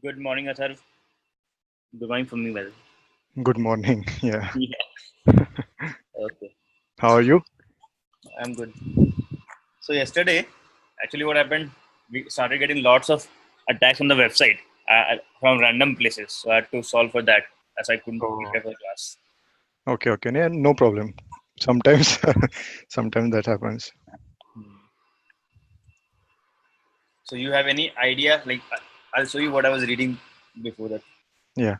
Good morning, Athar. Good morning from me, well. Good morning. Yeah. Yeah. Okay, How are you? I'm good. So yesterday, actually, what happened? We started getting lots of attacks on the website from random places. So I had to solve for that as I couldn't Oh, prepare for class. okay. Yeah, no problem. Sometimes, sometimes that happens. Hmm. So you have any idea? Like, I'll show you what I was reading before that. Yeah.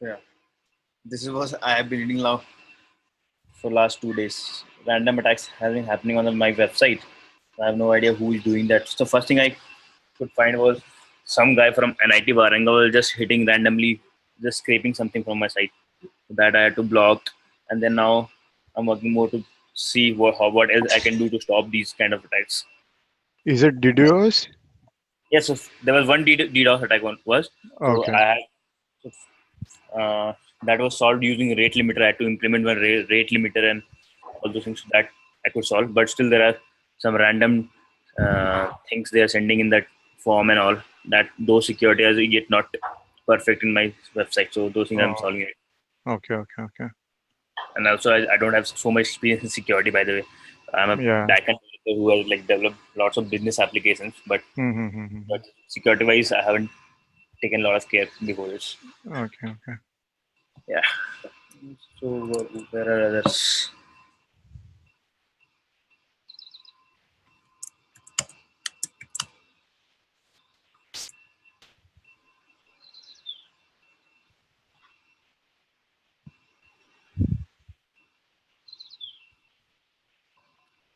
Yeah, this is what I have been reading now for last 2 days. Random attacks have been happening on my website. I have no idea who is doing that. So first thing I could find was some guy from NIT Warangal just hitting randomly, just scraping something from my site that I had to block. And then now I'm working more to see what else I can do to stop these kind of attacks. Is it DDoS? Yes, so there was one DDoS attack one was. So Okay. I had that was solved using rate limiter. I had to implement one rate limiter and all those things that I could solve. But still, there are some random things they are sending in that form and all that those security is yet not perfect in my website. So those things I'm Oh, solving it. okay. And also, I don't have so much experience in security. By the way, I'm a Yeah. backend developer who has like developed lots of business applications, but Mm-hmm. security wise, I haven't taken a lot of care before this. Okay. Yeah. So where are others?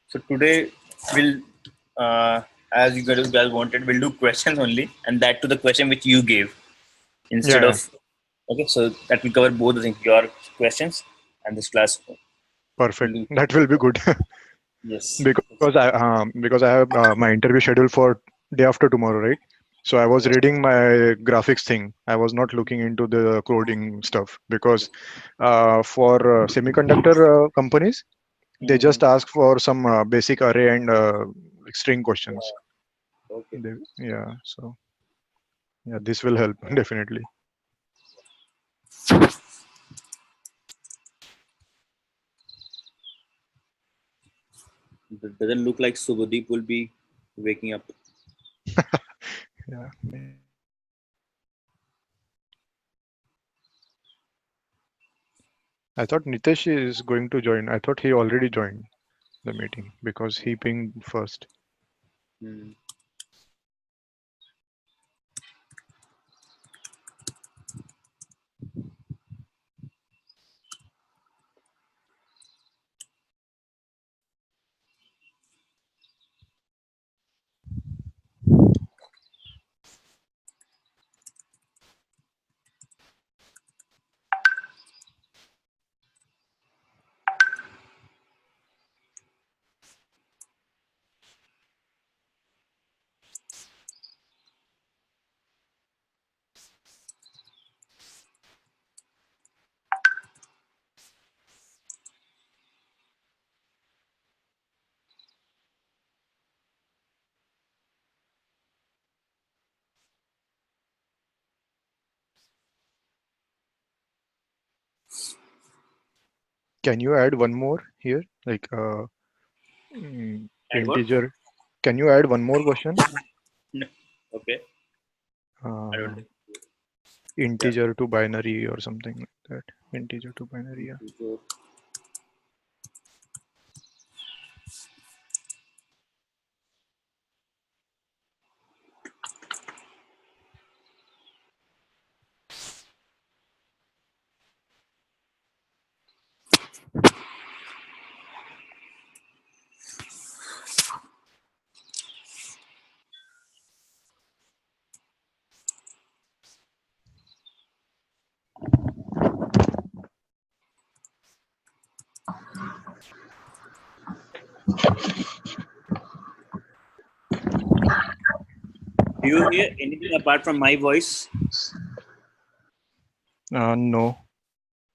So today we'll, as you guys wanted, we'll do questions only, and that to the question which you gave instead Yeah. of. Okay, so that will cover both the things, your questions and this class. Perfect. Will do. That will be good. Yes. Because I have my interview scheduled for day after tomorrow, right? So I was reading my graphics thing. I was not looking into the coding stuff because for semiconductor companies, they Mm-hmm. just ask for some basic array and string questions. Okay. Yeah, so yeah, this will help definitely. It doesn't look like Subhadeep will be waking up. Yeah, I thought Nitesh is going to join. I thought he already joined the meeting because he pinged first. Hmm. Can you add one more here? Like And what? integer. Can you add one more question? No. Okay. I don't Uh, think. Yeah. integer to binary or something like that. Integer to binary. Yeah. So, do you hear anything apart from my voice? No.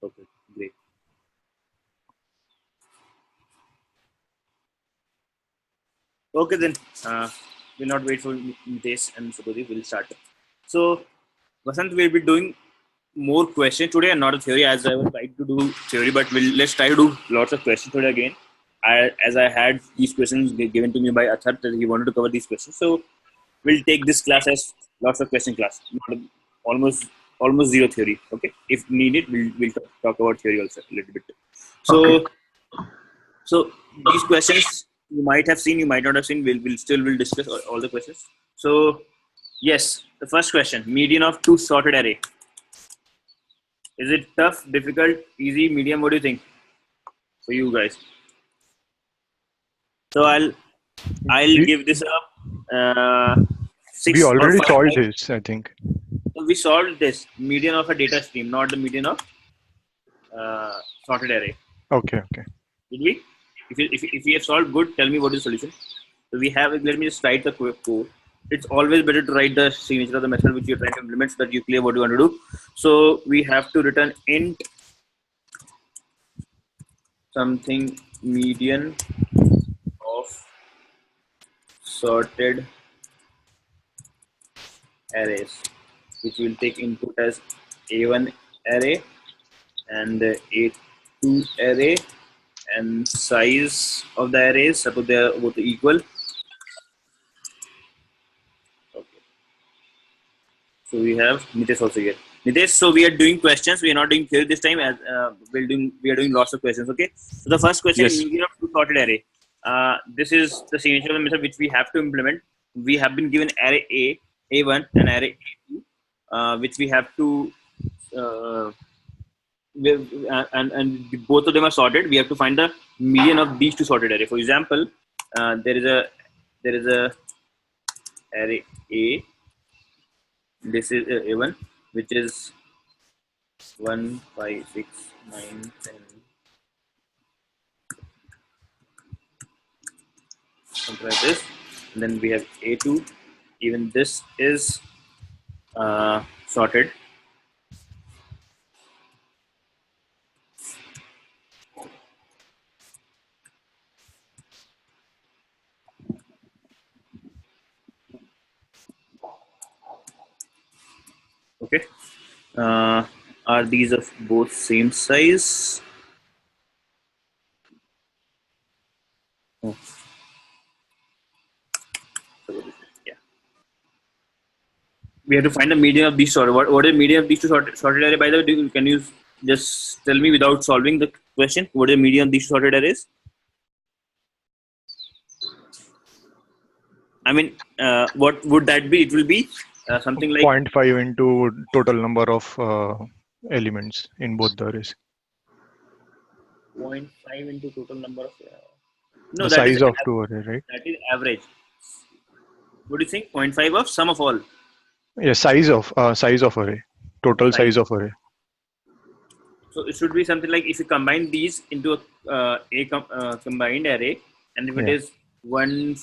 Okay. Great. Okay then. We'll not wait for Nitesh and Subhadeep. We'll start. So, Vasant will be doing more questions today and not a theory, as I was trying to do theory, but let's try to do lots of questions today again. As I had these questions given to me by Athar that he wanted to cover these questions. So, we'll take this class as lots of question class, not almost almost zero theory. Okay, if needed, we'll talk about theory also a little bit. Okay. So these questions you might have seen, you might not have seen. We'll discuss all the questions. So yes, the first question: median of two sorted array. Is it tough, difficult, easy, medium? What do you think for you guys? So I'll We give this up we 6 or 5 already solved times. this, I think. So we solved this median of a data stream, not the median of sorted array. Okay, okay. Did we? If we have solved, good. Tell me what is the solution. So we have. Let me just write the code. It's always better to write the signature of the method which you're trying to implement so that you clear what you want to do. So we have to return int something median of sorted arrays, which will take input as a1 array and a2 array, and size of the arrays, suppose they are both equal. Okay. So we have Nitesh also here. Nitesh, so we are doing questions. We are not doing theory this time. As we are doing lots of questions. Okay. So the first question: Yes. median of two sorted array. This is the signature of the method which we have to implement. We have been given array A1 and array A2, which we have to uh, and both of them are sorted. We have to find the median of these two sorted array. For example, there is a array A. This is A1, which is 1, 5, 6, 9, 10, something like this. And then we have A2. Even this is sorted. Okay. Uh, are these of both same size? Oh, yeah. We have to find the median of these sorted. What is the median of these two sorted array? By the way, can you just tell me without solving the question? What is the median of these sorted arrays? I mean, what would that be? It will be something zero like point 0.5 into total number of elements in both the arrays. 0.5 into total number of. No, The that is size of two array, right? that is average. What do you think? 0.5 of sum of all. Yeah, size of array. Total Size. size of array. So it should be something like if you combine these into combined array, and if it Yeah. is 1,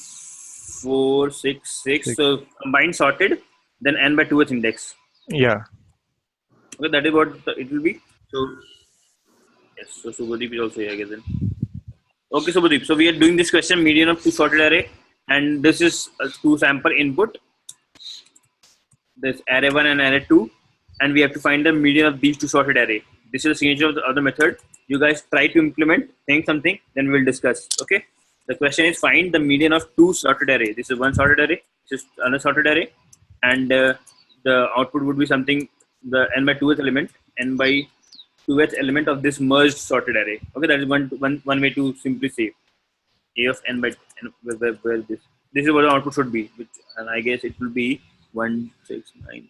4, 6, 6, Six. so combined sorted, then n by 2 is index. Yeah. Okay, that is what it will be. So yes, so Subhadeep is also here again then. Okay, Subhadeep. So we are doing this question median of two sorted array, and this is two sample input. There's array 1 and array 2, and we have to find the median of these two sorted array. This is the signature of the other method. You guys try to implement, think something, then we'll discuss. Okay. The question is find the median of two sorted array. This is one sorted array. This is another sorted array, and the output would be something the n by 2th element, n by 2th element of this merged sorted array. Okay, that is one way to simply say a of n by n, where this is what the output should be, which, and I guess it will be 1, 6, 9,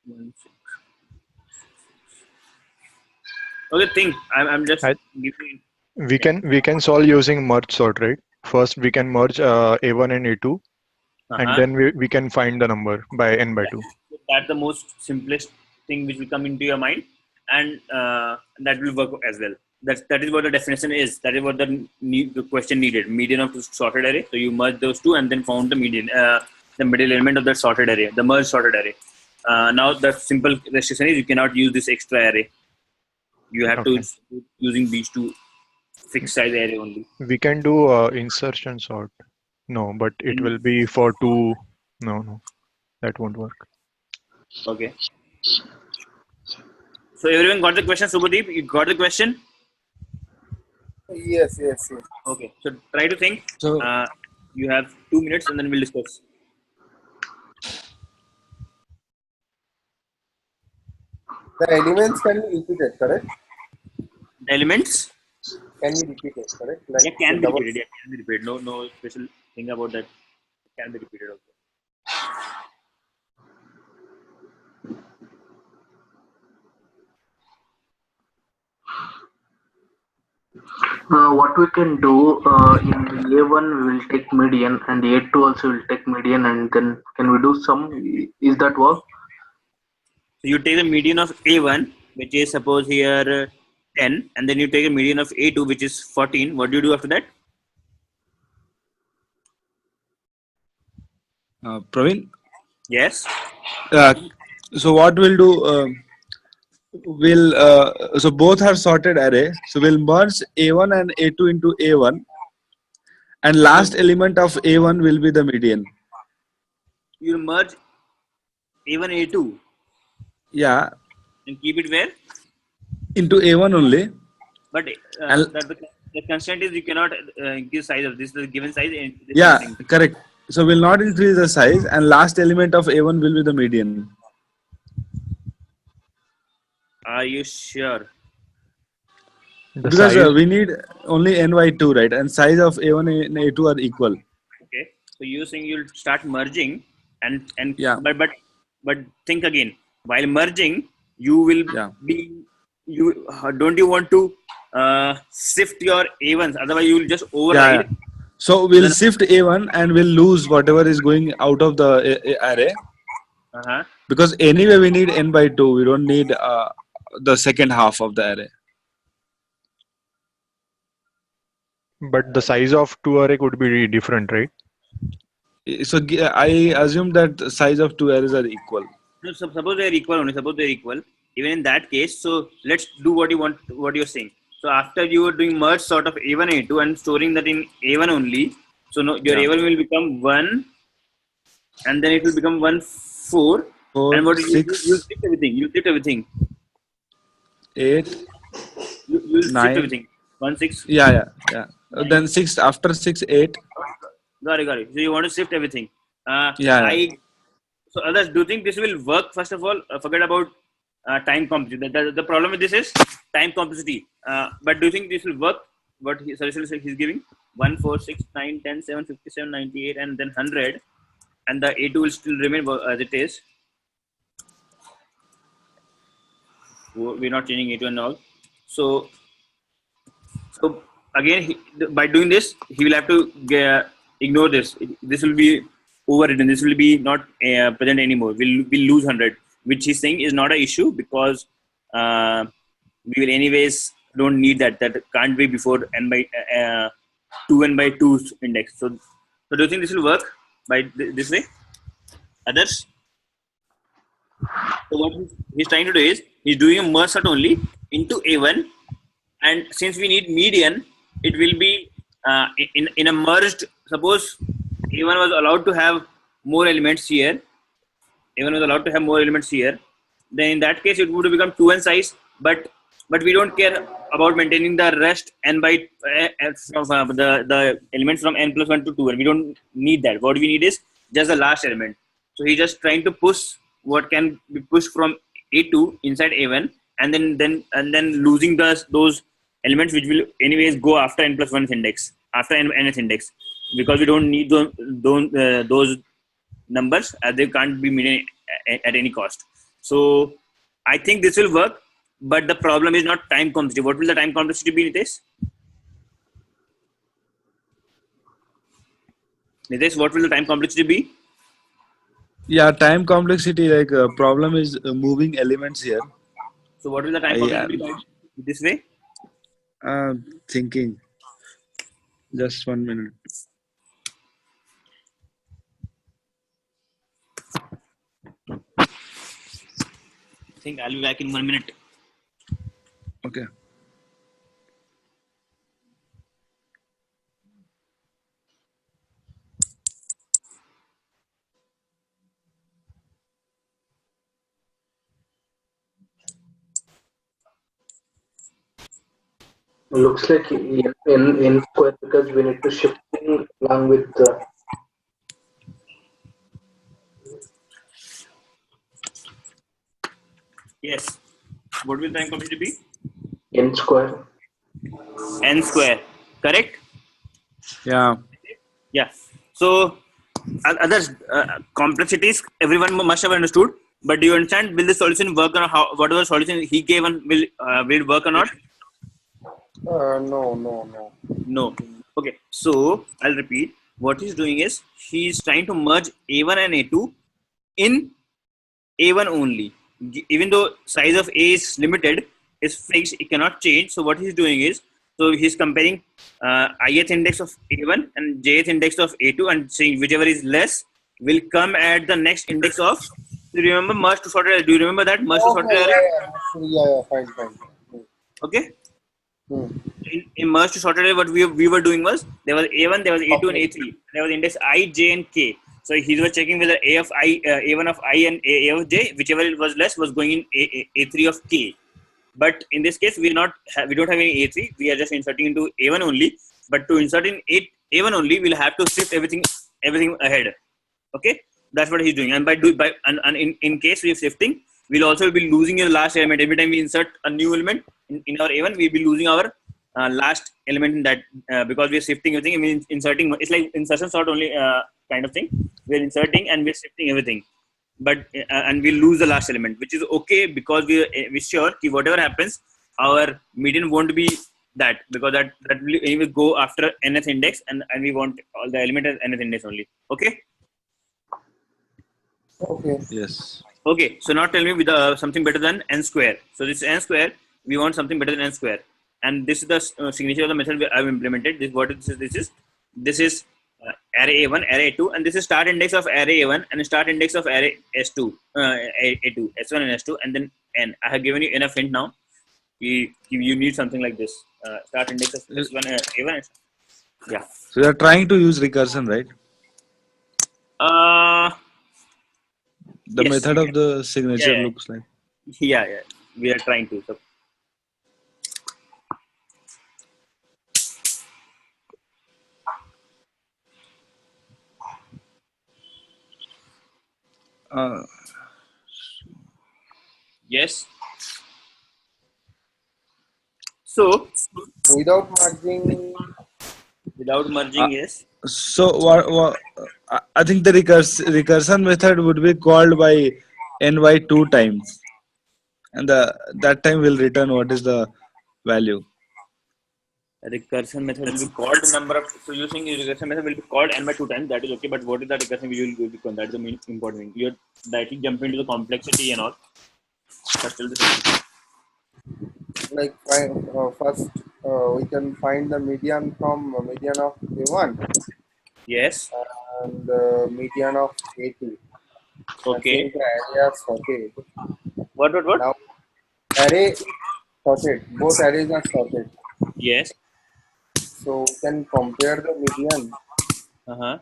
1, 6. Okay, think. I'm just I, giving. Yeah. we can solve using merge sort, right? First we can merge A1 and A2, and Uh-huh. then we can find the number by n by Yeah. 2. So that's the most simplest thing which will come into your mind, and that will work as well. That is what the definition is. That is what the question needed. Median of sorted array. So you merge those two and then found the median, the middle element of that sorted array, the merged sorted array. Now the simple restriction is you cannot use this extra array. You have to Okay. using these two fixed size array only. We can do insertion sort. No, but it In, will be for two. No, no, that won't work. okay. So everyone got the question, Subhadeep? You got the question? Yes, yes, yes. Okay. So try to think. So Uh, you have 2 minutes and then we'll discuss. The elements can be repeated, correct? The elements, Can be repeated, correct? yeah, Like the can be double. repeated. Yeah, can be repeated. No, no special thing about that. Can be repeated also. What we can do in A1 we will take median and A2 also will take median and then can we do some? Is that work? So you take the median of A1, which is suppose here 10, and then you take a median of A2, which is 14. What do you do after that? Praveen, Yes. uh, so what we'll do? We'll so both are sorted array. So we'll merge A1 and A2 into A1, and last element of A1 will be the median. You merge A1, A2, Yeah, and keep it where? into A1 only. But And the constraint is you cannot increase size of this. The given size. And this yeah, is correct. So we'll not increase the size, and last element of A1 will be the median. Are you sure? The Because size. we need only n by 2, right? And size of A1 and A2 are equal. Okay. So you're saying you'll start merging, and Yeah, but think again. While merging, you will yeah, be you don't you want to shift your A1s? Otherwise, you will just yeah. override. So So we'll then, shift A1 and we'll lose whatever is going out of the array, uh-huh. because anyway we need n by 2. We don't need the second half of the array. But the size of two array could be different, right? So I assume that the size of two arrays are equal. No, suppose they're equal only. Suppose they're equal. Even in that case, so let's do what you want. What you're saying. So after you are doing merge sort of A1 A2 and storing that in A1 only. So no, your Yeah, A1 will become 1, and then it will become 1 4. And 4, what you 6, shift everything. You shift everything. 8, You will shift 9. everything. 1 6 Yeah, yeah, yeah. 9. Then 6 after 6, 8. Got it, got it. So you want to shift everything. Yeah, yeah. I So others, do you think this will work? First of all, forget about time complexity. The problem with this is time complexity. But do you think this will work? What solution he's giving? 1 4 6 9 10 7 57 98 and then 100, and the A2 will still remain as it is. We're not changing A2 and all. So So again, by doing this, he will have to ignore this. This will be overridden. This will be not present anymore. We'll lose 100, which he's saying is not an issue because we will anyways don't need that. That can't be before n by 2 index. So do you think this will work by this way? Others? So what he's trying to do is he's doing a merge sort only into A1, and since we need median, it will be in a merged. Suppose A1 was allowed to have more elements here. A1 was allowed to have more elements here. Then in that case, it would become 2n size. But we don't care about maintaining the rest n by from the elements from n plus 1 to 2, and we don't need that. What we need is just the last element. So he's just trying to push what can be pushed from A2 inside A1, and then losing those elements which will anyways go after n plus 1 index, after nth index, because we don't need those numbers as they can't be median at any cost. So I think this will work, but the problem is not time complexity. What will the time complexity be, Nitesh? Nitesh, what will the time complexity be? Yeah, time complexity, like problem is moving elements here. So what will the time I complexity be am this way? thinking. Just 1 minute. I think I'll be back in 1 minute. Okay. Looks like n square because we need to shifting along with Yes. What will the time complexity be? n square. N square. Correct? Yeah. Yeah. So other complexities everyone must have understood. But do you understand? Will the solution work or how? Whatever solution he gave, and will it work or not? No. No. Okay. So I'll repeat. What he's doing is he's trying to merge A1 and A2 in A1 only. Even though size of A is limited, is fixed, it cannot change. So what he's doing is, so he's comparing ith index of A1 and jth index of A2 and saying whichever is less will come at the next index of. Do you remember merge to sorted array? Do you remember that merge to sorted Okay, array? yeah, fine. Okay. Hmm. In merge to sorted array, what we were doing was there was A1, there was A2 and A3. There was index I, J, and K. So he was checking whether A of I, A1 of I and A of J, whichever was less, was going in A3 of K. But in this case, we don't have any A3. We are just inserting into A1 only. But to insert in A1 only, we'll have to shift everything ahead. Okay, that's what he's doing. And and in case we're shifting, we'll also be losing your last element every time we insert a new element in our A1. We'll be losing our last element in that because we're shifting everything. I mean, inserting. It's like insertion sort only kind of thing. We're inserting and we're shifting everything, but and we'll lose the last element, which is okay because we're sure that whatever happens, our median won't be that, because that will anyway go after nth index, and we want all the element as nth index only. Okay. Okay. Yes. Okay, so now tell me with something better than n square. So this is n square. We want something better than n square, and this is the signature of the method I've implemented. This what this is. This is array A1, array A2, and this is start index of array A1 and start index of array S2, A2, S1 and S2, and then n. I have given you enough hint now. You need something like this. Start index of S1, A1. Yeah. So you are trying to use recursion, right? The Yes. method of the signature Yeah. looks like. Yeah. We are trying to. So, Uh, yes. So Without merging, without merging, yes. so what I think the recursion method would be called by n by 2 times, and that time will return what is the value. Recursion method will be called number of. So you're saying recursion method will be called n by 2 times. That is okay. But what is the recursion will be called? That is the main important thing. You're directly jumping into the complexity and all. But still the same. like first we can find the median from median of A1 Yes. and median of A2. And Okay. since the array are sorted, What? now array is sorted. Both arrays are sorted. Yes. So we can compare the median. Uh-huh.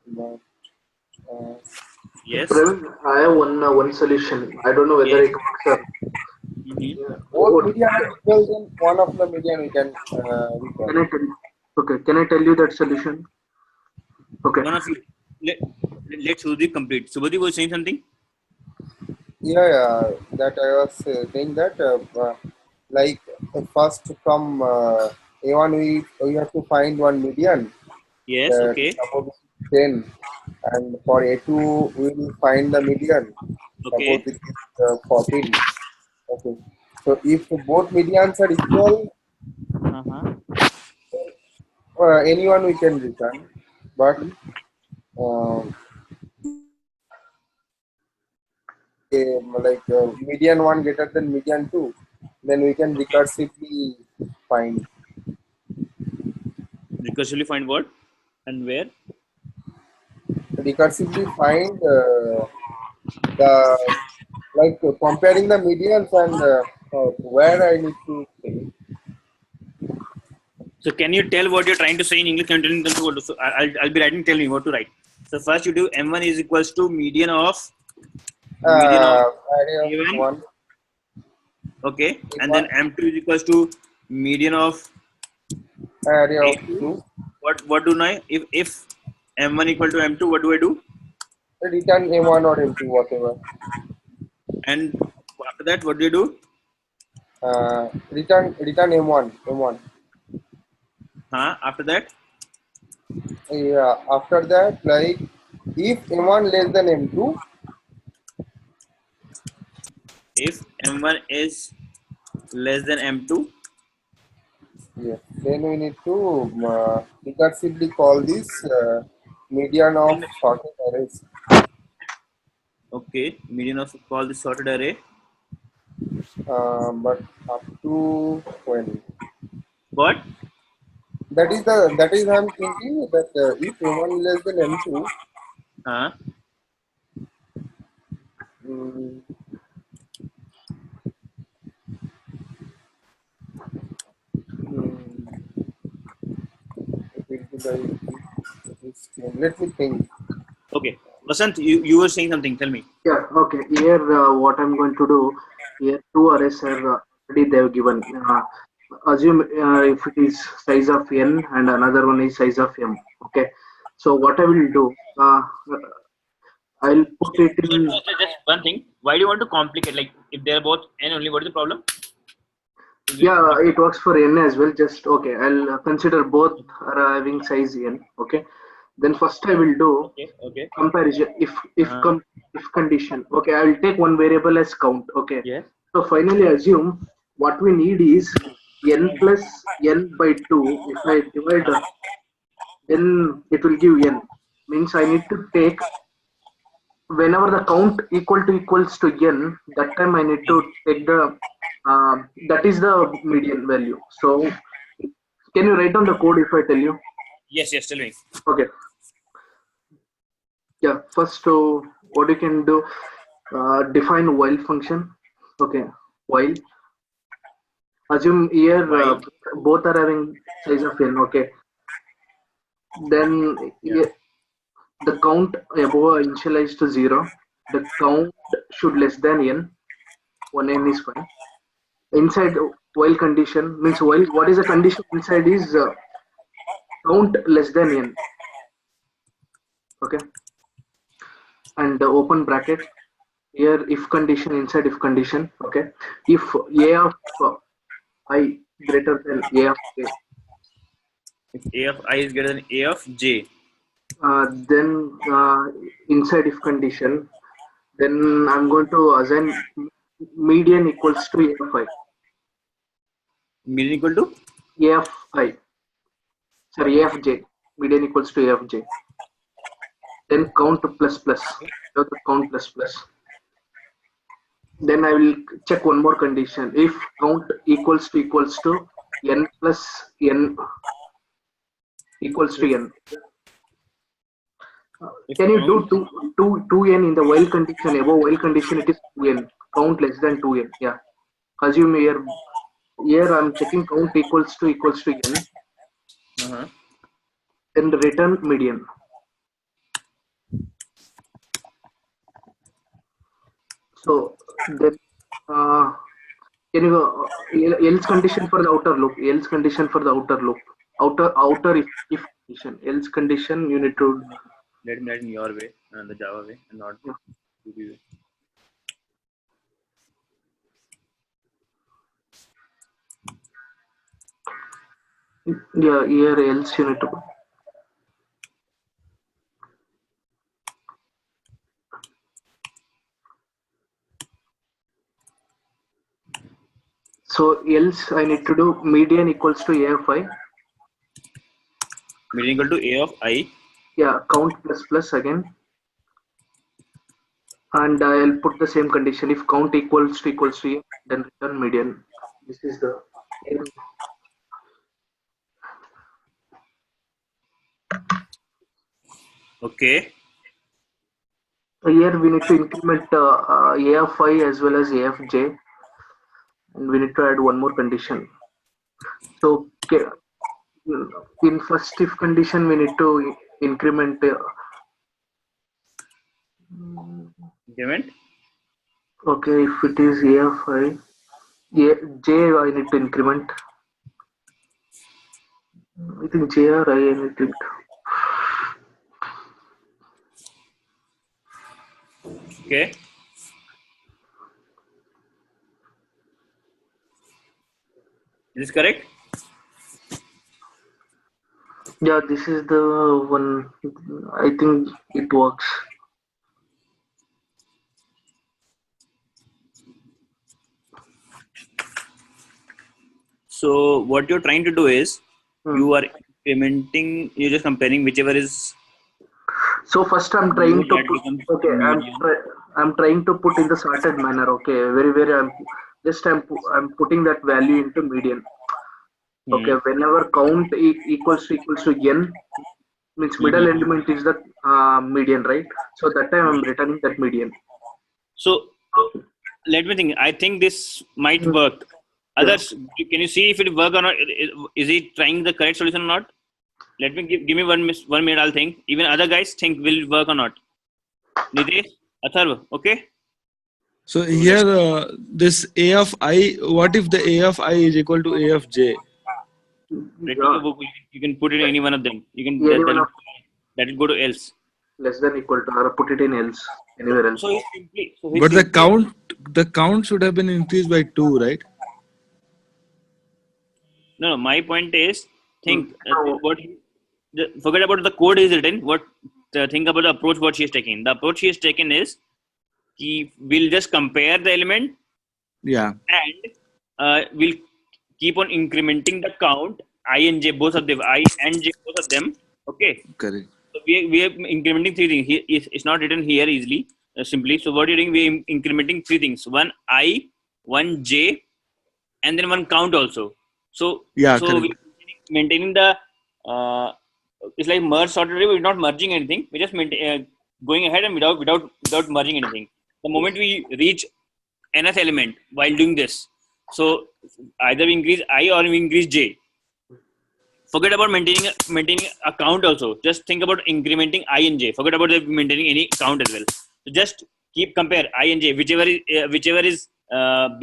But, uh, Yes. Praveen, I have one solution. I don't know whether Yes. it works. Or, Mm-hmm. yeah. both median are equal, then one of the median we can recall. Can I tell? Okay, can I tell you that solution? Okay. One of you. Let Subhadeep complete. Subhadeep was saying something. Yeah, that I was saying that like first from A1 we have to find one median. Yes. Okay. Suppose 10, and for A2 we will find the median. Suppose Okay. it is 14. Okay. So if both medians are equal, Uh-huh. anyone we can return. But um, like median one greater than median two, then we can recursively find. Recursively find what and where? Recursively find the like comparing the medians and where I need to say. So can you tell what you're trying to say in English? Can you tell in terms of what? So I'll be writing. Tell me what to write. So first you do M1 is equals to median of Array of A1. one. Okay, and then M2 is equals to median of area of A2. 2. What do I if M1 equal to M2? What do I do? Return M1 or M2, whatever. And after that, what do you do? Return M1. Huh? After that, Yeah. After that, like if M1 less than M2, if M1 is less than M2, yeah, then we need to recursively call this median of then sorted arrays. okay, median of call the sorted array. But up to when? What? That is I'm thinking that if M1 less than M2, Huh? mm, mm, it will be like let me think. Okay, Vasant, you were saying something. Tell me. Yeah, okay. Here, what I'm going to do here, two arrays are already they have given. Assume if it is size of n and another one is size of m. Okay. So what I will do, I'll put it in. Just one thing. Why do you want to complicate? Like, if they're both n only, what is the problem? Is it Yeah, different? it works for n as well. Just okay. I'll consider both are having size n. Okay. Then first I will do Okay, okay. comparison Uh-huh. if condition. Okay, I will take one variable as count. Okay, Yes. so finally assume what we need is n plus n by 2. If I divide, then it will give n. Means I need to take whenever the count equals to n, that time I need to take the that is the median value. So can you write down the code if I tell you? Yes, yes. Tell me. Okay, yeah, first, so what you can do, define while function. Okay, while, assume here While. both are having size of n. Okay, then Yeah. the count above initialized to 0, the count should less than n. 1n is fine. Inside while condition means, while what is the condition inside is count less than n. Okay, and open bracket. Here if condition, inside if condition. Okay, if a of I greater than a of j, If A of I is greater than A of J, then inside if condition, then I'm going to assign median equals to a of I. median equal to. A of I, sorry, a of j. Median equals to a of j. Then count plus plus. So the count plus plus. Then I will check one more condition. If count equals to n plus n equals to n. If Can you do count. 2n in the while condition? Above while condition, it is 2n. Count less than 2n. Yeah. Assume here I'm checking count equals to n. Uh-huh. Then return median. So then can you else condition for the outer loop? Else condition for the outer loop. Outer if condition. Else condition you need to. Let me write in your way and the Java way and not Yeah, Ruby way. yeah, here else you need to. So else I need to do median equals to AFI. Median equal to A of I. Yeah, count plus plus again. And I'll put the same condition. If count equals to A, then return median. This is the. Okay. Here we need to increment AFI as well as AFJ, and we need to add one more condition. So in first if condition we need to increment Increment. okay, if it is AFI, J I need to increment. I think J or I anything. Okay. Is this correct? Yeah, this is the one. I think it works. So what you're trying to do is Hmm. you are implementing. You're just comparing whichever is So first I'm more, trying to that put. becomes Okay, median. I'm trying to put in the sorted manner. Okay, very I'm putting that value into median. Okay, Hmm. whenever count equals to n, means middle Hmm. element is the median, right? So that time I'm returning that median. So let me think. I think this might Hmm. work. Yeah. Others, can you see if it work or not? Is he trying the correct solution or not? Let me give me 1 minute. I'll think. Even other guys think will work or not. Nitesh, Atharv, okay. So So let here, this A of I, what if the A of I is equal to A of J? let me Yeah. you can put it in any one of them. You can Any one of that will go to else. less than equal to or put it in else anywhere else. He's But simply the count should have been increased by 2, right? no. My point is Hmm. think forget about the code is written. Think about the approach what she is taking. The approach she is taken is he will just compare the element Yeah, and we'll keep on incrementing the count I and j both of them I and j both of them. Okay. correct. So we are incrementing three things. It's not written here easily, simply. So what you're doing, we're incrementing three things: one I, one j, and then one count also. So Yeah, so correct. we're maintaining the uh, it's like merge sorted array. We're not merging anything. We're just going ahead and without merging anything. The moment we reach nth element while doing this, so either we increase I or we increase j. Forget about maintaining a count also. Just think about incrementing I and j. Forget about maintaining any count as well. So just keep compare I and j, whichever is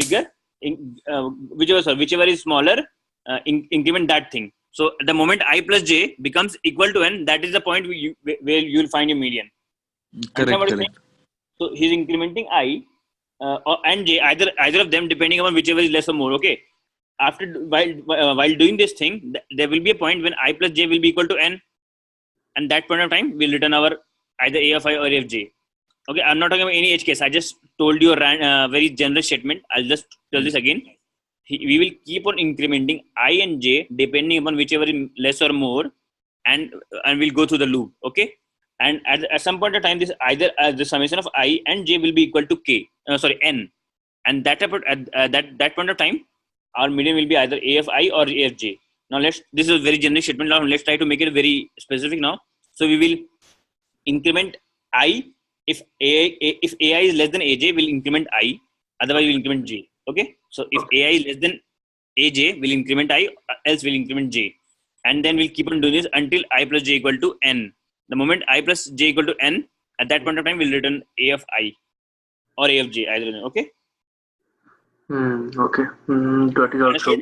bigger, in, whichever is smaller, increment that thing. So the moment I plus j becomes equal to n, that is the point where you'll find your median. Understand Correct, what I'm saying? correct. So he's incrementing I and j, either of them, depending upon whichever is less or more. Okay. After while doing this thing, there will be a point when I plus j will be equal to n, and that point of time we'll return our either a of I or a of j. Okay, I'm not talking about any edge case. I just told you a very general statement. I'll just tell this again. We will keep on incrementing I and j depending upon whichever is less or more, and we'll go through the loop. Okay, and at some point of time, this either the summation of I and j will be equal to k. Sorry, n, and that point of time, our median will be either a of I or a of j. Now this is a very general statement. Now let's try to make it very specific now. So we will increment I if if ai is less than aj, will increment I, otherwise we'll increment j. Okay, so if Okay. ai is less than aj, will increment I, else will increment j, and then we'll keep on doing this until I plus j equal to n. The moment I plus j equal to n, at that point of time we'll return a of I or a of j, either one. Okay, Okay. That is also understood?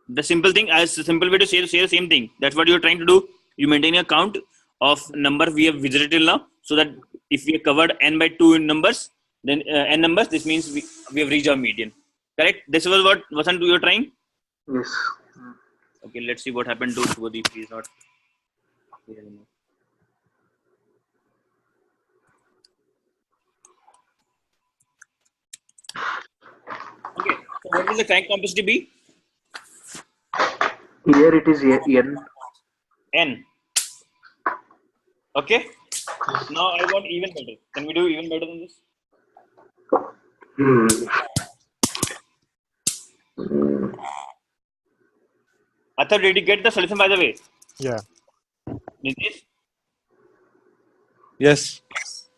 The simple thing, as a simple way to say the same thing. That's what you're trying to do. You maintain a count of number we have visited till now, so that if we have covered n by 2 in numbers, then n numbers, this means we have reached our median. Correct? This was what Vasant you were trying. yes. Okay, let's see what happened to Subhadeep. He is not here anymore. Okay, so what will the crank complexity be? Here it is n. N. Okay, now I want even better. Can we do even better than this? Hmm. Hmm. Athar, did you get the solution by the way? Yeah. Nitish? Yes.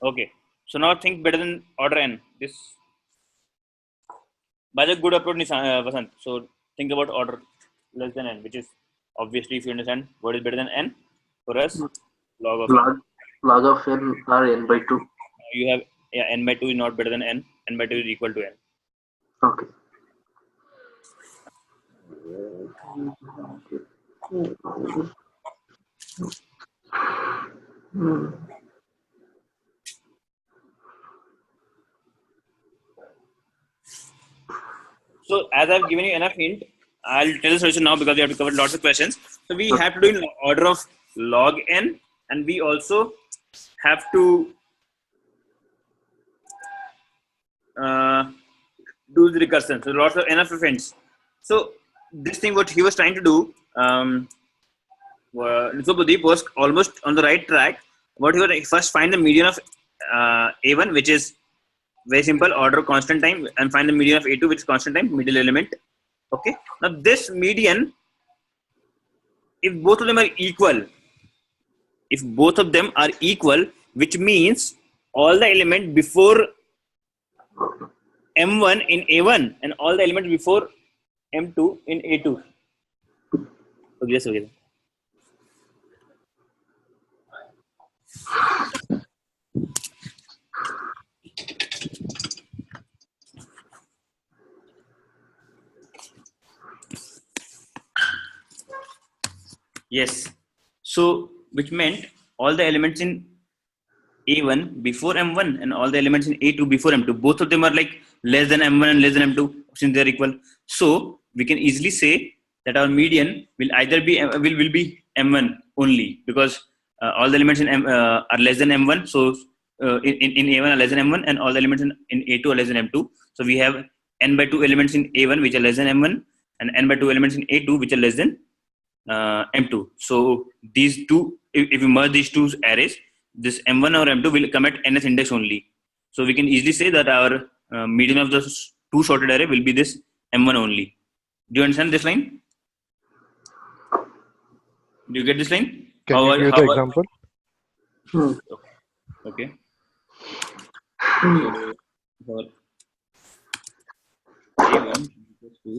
Okay. So now think better than order n. This by the good approach, Vasant. So think about order less than n, which is obviously, if you understand what is better than n, for us, log of n. Log log of n or n by 2. You have, yeah, n by 2 is not better than n. N by 2 is equal to n. Okay. So as I've given you enough hint, I'll tell the solution now because we have to cover lots of questions. So we have to do in order of log n, and we also have to do the recursion. So lots of enough hints. So this thing what he was trying to do, so Pradeep was almost on the right track. What he was first find the median of A1, which is very simple, order constant time, and find the median of A2, which is constant time, middle element. Okay. Now this median, if both of them are equal, which means all the element before M1 in A1 and all the elements before M2 in A2. Okay, yes, okay. Yes. So, which meant all the elements in A1 before M1 and all the elements in A2 before M2. Both of them are like less than M1 and less than M2 since they are equal. So, we can easily say that our median will either be will be M1 only because all the elements in are less than M1. So, in A1 are less than M1 and all the elements in A2 are less than M2. So, we have n by 2 elements in A1 which are less than M1 and n by 2 elements in A2 which are less than M2. So these two, if we merge these two arrays, this M1 or M2 will come at NS index only. So we can easily say that our median of the two sorted array will be this M1 only. Do you understand this line? Do you get this line? Can you give the example? Okay. So for A1 equals to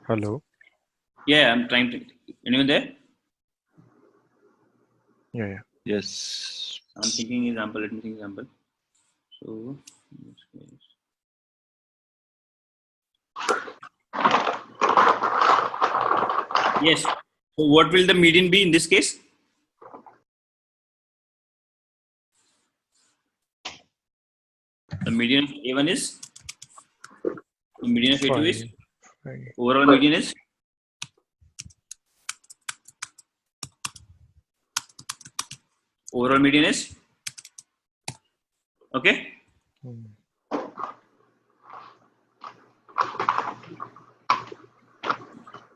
Hello. yeah, I'm trying to. Anyone there? Yeah. Yes. I'm thinking example. Let me think example. So, in this case. Yes. So what will the median be in this case? The median of A1 is, the median of A2 is, Fine. overall median is, okay.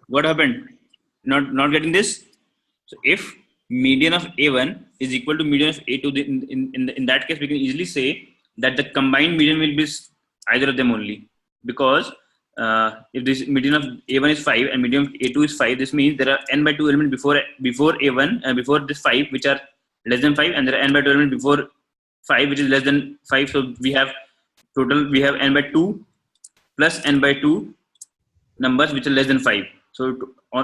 What happened? Not getting this. So if median of A1 is equal to median of A2, in that case we can easily say that the combined median will be either of them only, because if this median of A1 is 5 and median of A2 is 5, this means there are n by 2 elements before A1 before this 5 which are less than 5, and there are n by 2 elements before 5 which is less than 5. So we have n by 2 plus n by 2 numbers which are less than 5. So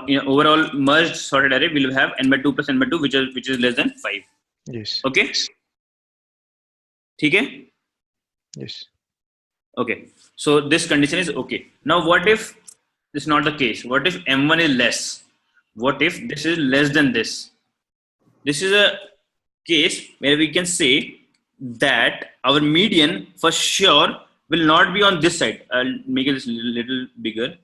in overall merged sorted array, we will have n by 2 plus n by 2 which is less than 5. Yes. Okay. Okay. Yes. Okay. So this condition is okay. Now what if this is not the case? What if m1 is less? What if this is less than this? This is a case where we can say that our median for sure will not be on this side. I'll make it a little bigger.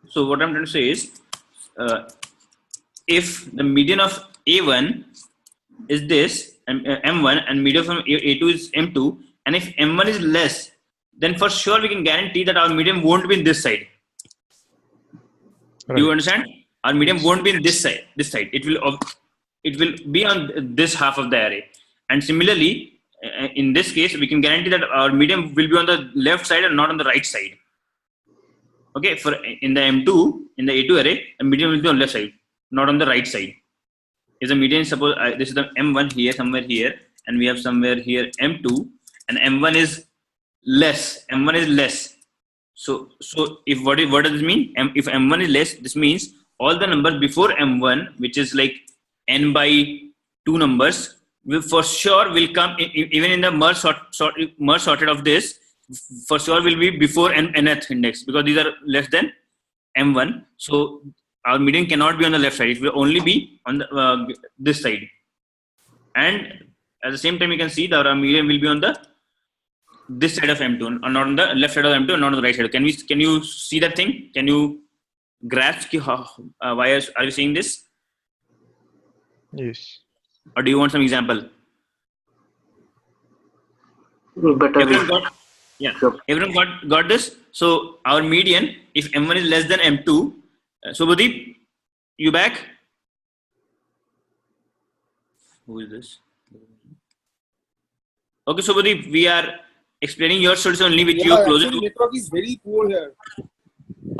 So what I'm trying to say is, if the median of A1 is this M1 and median from A2 is M2, and if M1 is less, then for sure we can guarantee that our median won't be in this side. Do you Right. understand? Our median won't be in this side. This side. It will be on this half of the array. And similarly, in this case, we can guarantee that our median will be on the left side and not on the right side. Okay, for in the M2, in the A2 array, the median will be on the left side, not on the right side. Is the median, suppose this is the M1 here, somewhere here, and we have somewhere here M2, and M1 is less. M1 is less. So if what does this mean? If M1 is less, this means all the numbers before M1, which is like n by 2 numbers, will for sure will come even in the merge sorted of this. For sure will be before nth index, because these are less than M1. So our median cannot be on the left side. It will only be on the this side. And at the same time, you can see that our median will be on the this side of M2, or not on the left side of M2, and not on the right side. Can you see that thing? Can you grasp why are you saying this? Yes. Or do you want some example? Better. Everyone got, yeah. Sure. Everyone got this. So our median, if M1 is less than M2, so Pradeep, you back? Who is this? Okay, so Pradeep, we are explaining your solution only with you closer actually to. network is very poor here.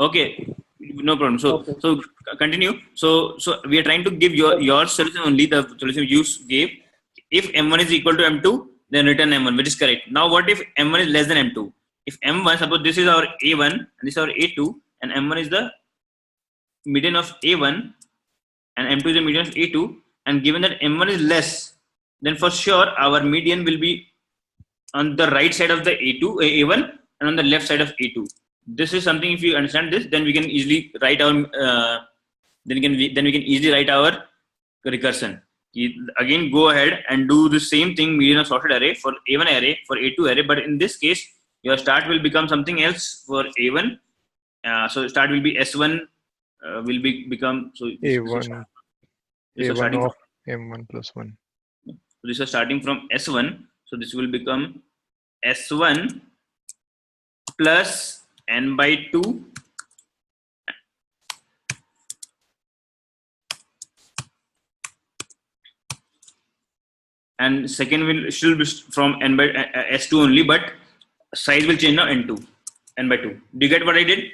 Okay, no problem. So Okay. so continue. So we are trying to give your solution only, the solution you gave. If M1 is equal to M2, then return M1, which is correct. Now what if M1 is less than M2? If M1, suppose this is our A1 and this is our A2, and M1 is the median of A1 and M2 is the median of A2, and given that M1 is less, then for sure our median will be on the right side of the A1 and on the left side of A2. This is something, if you understand this, then we can easily write our then we can easily write our recursion. Again, go ahead and do the same thing, median of sorted array for A1 array, for A2 array, but in this case your start will become something else for A1. So start will be S1, will become, so A1. this is A1 starting of from, M1 plus 1. so this is starting from S1, so this will become S1 plus n by 2 and second will still be from n by S2 only, but size will change now n by 2. Do you get what I did?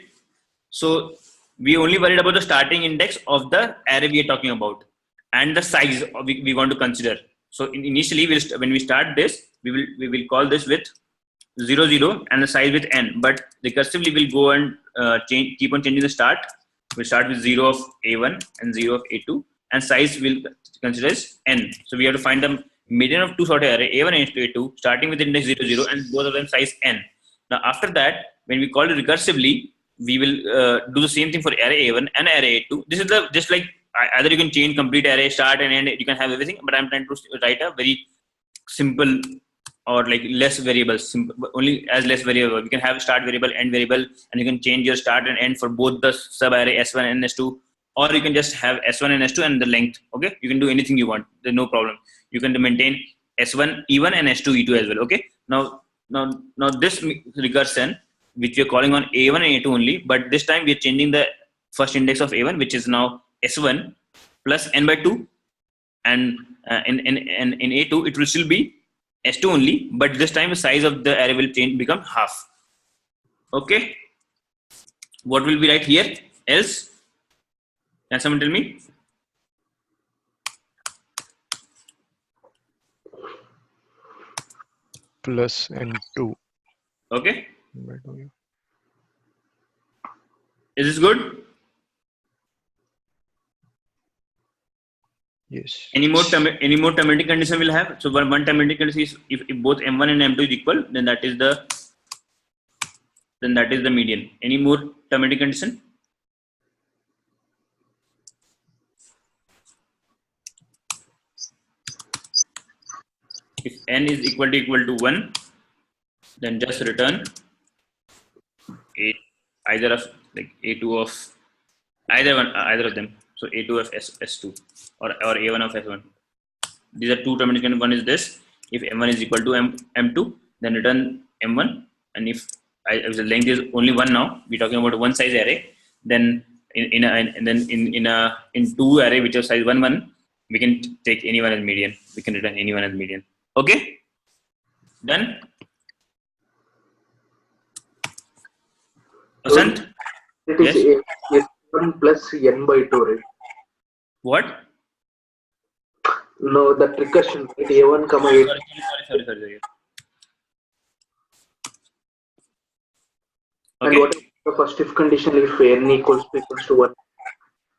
So we only worried about the starting index of the array we are talking about, and the size we want to consider. So initially, when we start this, we will call this with 0 0 and the size with n. But recursively, we'll go and keep on changing the start. We'll start with 0 of A1 and 0 of A2, and size will consider as n. So we have to find the median of two sorted array A1 and A2, starting with index 0 0, and both of them size n. Now after that, when we call it recursively, we will do the same thing for array A1 and array A2. This is the just like either you can change complete array, start and end, you can have everything, but I'm trying to write a very simple or like less variables, only as less variable. We can have start variable, end variable, and you can change your start and end for both the sub array S1 and S2, or you can just have S1 and S2 and the length. Okay, you can do anything you want. There's no problem. You can maintain S1 E1 and S2 E2 as well. Okay, now this recursion, which we are calling on A1 and A2 only, but this time we are changing the first index of A1, which is now S1 plus n by 2, and in A2 it will still be S2 only, but this time the size of the array will become half. Okay, what will be right here? Else, can someone tell me? Plus N2. Okay, is this good? Yes. Any more terminating condition will have? So one terminating condition is if both M1 and M2 is equal, then that is the median. Any more terminating condition? If n is equal to 1, then just return either of like A2 of either of them. So A2 of S2 or A1 of S1. These are two terminating conditions. One is this: if M1 is equal to M2, then return M1, and if the length is only 1 now, we're talking about one size array, then in two array which are size 1 1, we can take anyone as median. We can return anyone as median. Okay, done. Asant? It is S1 plus n by 2, right? What? No, that recursion, right? A1 comma A2. Sorry. And Okay. what is the first if condition if n equals to 1?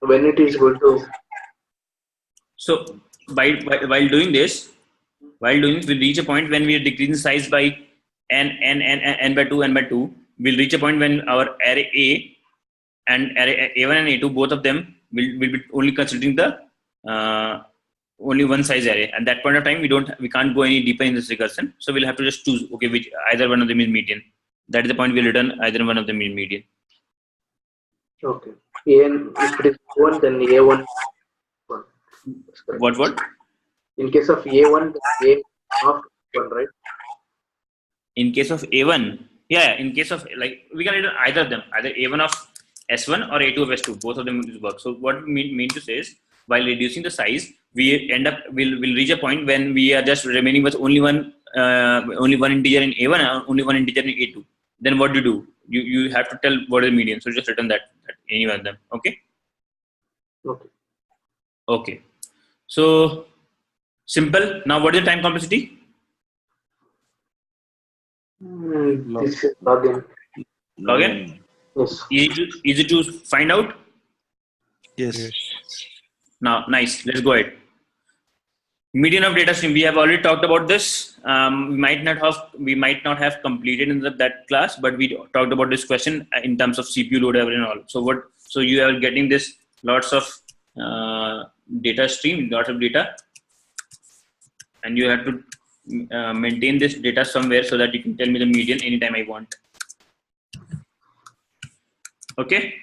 When it is going to. So while doing this, we reach a point when we are decreasing size by n by 2. We'll reach a point when our array A and array A1 and A2, both of them will be only considering the only one size array. At that point of time, we can't go any deeper in this recursion. So we'll have to just choose, okay, which either one of them is median. That is the point we'll return either one of them is median. Okay. An, if it is 1, then A1. What? In case of A1, then A of 1, right? In case of A1, yeah. In case of, like, we can return either of them, either A1 of S1 or A2 of S2. Both of them will work. So what we mean to say is, while reducing the size, we'll reach a point when we are just remaining with only one integer in A1 and only one integer in A2. Then what do? You have to tell what is the median. So just return that any one of them. Okay. Okay. So simple. Now what is the time complexity? This is login. Login. Yes. Easy to find out. Yes. Now, nice. Let's go ahead. Median of data stream. We have already talked about this. We might not have completed in that class, but we talked about this question in terms of CPU load and all. So you are getting this lots of data stream, lots of data, and you have to maintain this data somewhere so that you can tell me the median anytime I want. Okay.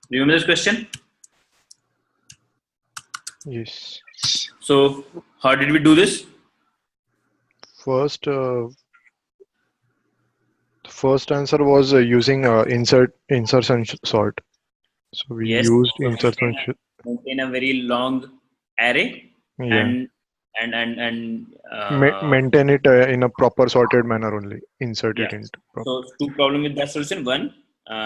Remember this question? Yes. So how did we do this? First answer was using insertion sort. So we used insertion. Maintain a very long array. Yeah. And maintain it in a proper sorted manner only. Insert it into. So two problems with that solution. One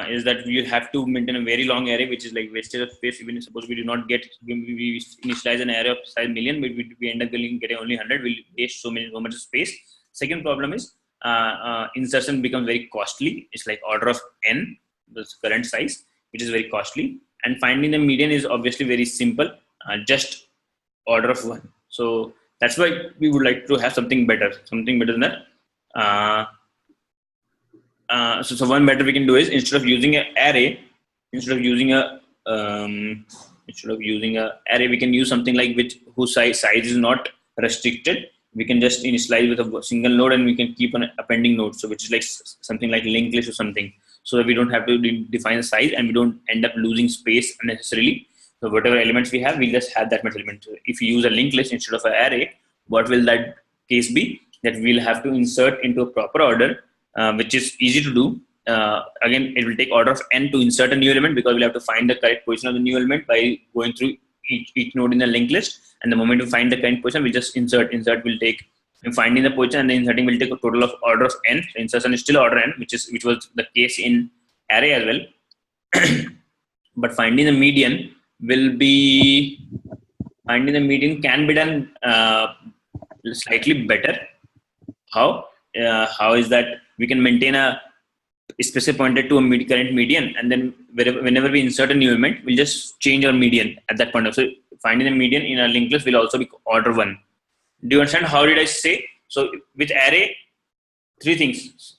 is that we have to maintain a very long array, which is like wastage of space. Even suppose we do not get, we initialize an array of size million, but we end up getting only 100. We'll waste so much space. Second problem is insertion becomes very costly. It's like order of n, the current size, which is very costly. And finding the median is obviously very simple, just order of 1. So that's why we would like to have something better than that. So one better we can do is, instead of using an array, we can use something like whose size is not restricted. We can just initialize with a single node, and we can keep on appending nodes. So which is like something like linked list or something, so that we don't have to define the size and we don't end up losing space unnecessarily. So whatever elements we have, we'll just have that much element. If you use a linked list instead of an array, what will that case be? That we'll have to insert into a proper order, which is easy to do. Again, it will take order of n to insert a new element, because we'll have to find the correct position of the new element by going through each node in the linked list. And the moment we find the current position, we'll just insert. Insert will take, finding the position and the inserting will take a total of order of n. So insertion is still order n, which was the case in array as well. But finding the median can be done slightly better. How is that? We can maintain a specific pointer to a current median, and then whenever we insert a new element, we'll just change our median at that point. So finding the median in a linked list will also be order 1. Do you understand how did I say? So with array, 3 things: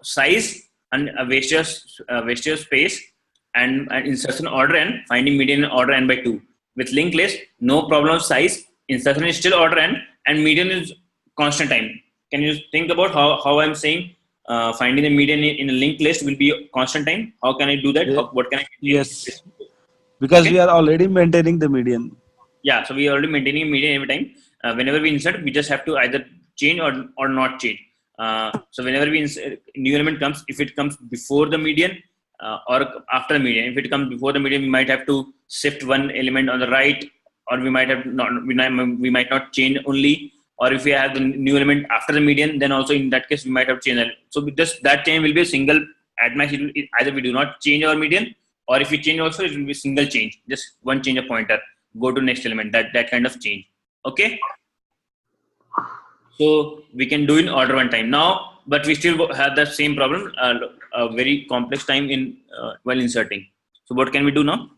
size and wastage space, and insertion order n, finding median in order n by 2. With linked list, no problem of size, insertion is still order n, and median is constant time. Can you think about how I'm saying finding the median in a linked list will be constant time? How can I do that? What can I do? Yes, because we are already maintaining the median. Yeah, so we are already maintaining a median every time. Whenever we insert, we just have to either change or not change. So whenever new element comes, if it comes before the median or after the median, if it comes before the median, we might have to shift one element on the right, or we might have not. We might not change only. Or if we have the new element after the median, then also in that case we might have changed it. So with this, that change will be a single at max. Either we do not change our median, or if we change also, it will be single change, just one change of pointer, go to next element. That kind of change. Okay. So we can do in order one time now, but we still have the same problem, a very complex time in while inserting. So what can we do now?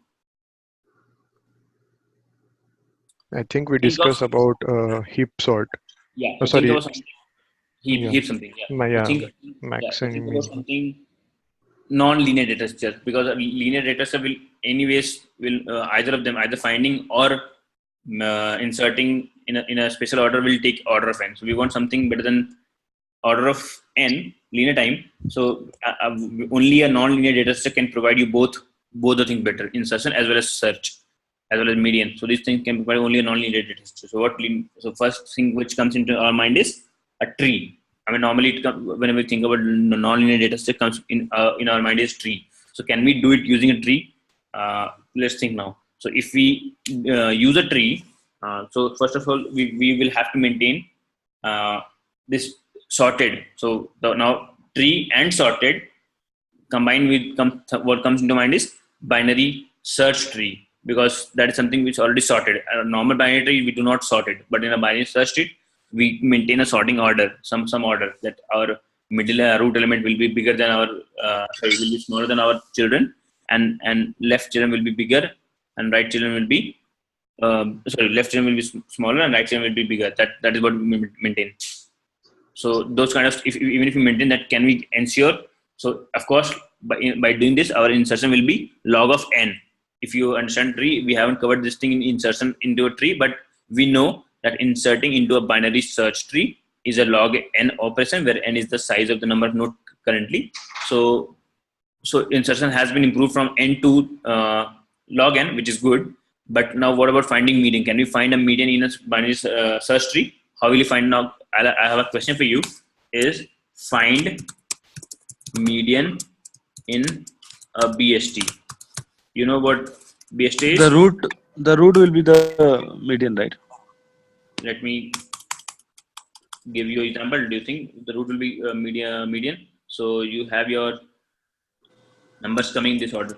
I think we Think of, discussed about heap sort. yeah. Oh, So think sorry. about something. Yeah. Heap something. Yeah. So Yeah. yeah. Max So think and about min. something non-linear data structure, because a linear data structure will anyways will either of them, either finding or inserting in a special order, will take order of n. So we want something better than order of n linear time. So only a non-linear data structure can provide you both the things better, insertion as well as search, as well as median. So these things can provide only a non-linear data structure. So first thing which comes into our mind is a tree. I mean, normally whenever we think about non-linear data structure, comes in our mind is tree. So can we do it using a tree? Let's think now. So if we use a tree, so first of all we will have to maintain this sorted. So now tree and sorted combined with what comes into mind is binary search tree, because that is something which is already sorted. A normal binary tree we do not sort it, but in a binary search tree we maintain a sorting order, some order, that our middle root element will be bigger than our will be smaller than our children, and left children will be bigger, and right children will be left children will be smaller and right children will be bigger. That is what we maintain. So those kind of, even if we maintain that, can we ensure? So of course, by doing this, our insertion will be log of n. If you understand tree, we haven't covered this thing in insertion into a tree, but we know that inserting into a binary search tree is a log n operation, where n is the size of the number of nodes currently. So insertion has been improved from n to log n, which is good. But now what about finding median? Can we find a median in a binary search tree? How will you find now? I have a question for you. Is find median in a BST. You know what BST is? The root will be the median, right? Let me give you an example. Do you think the root will be median? So you have your numbers coming in this order.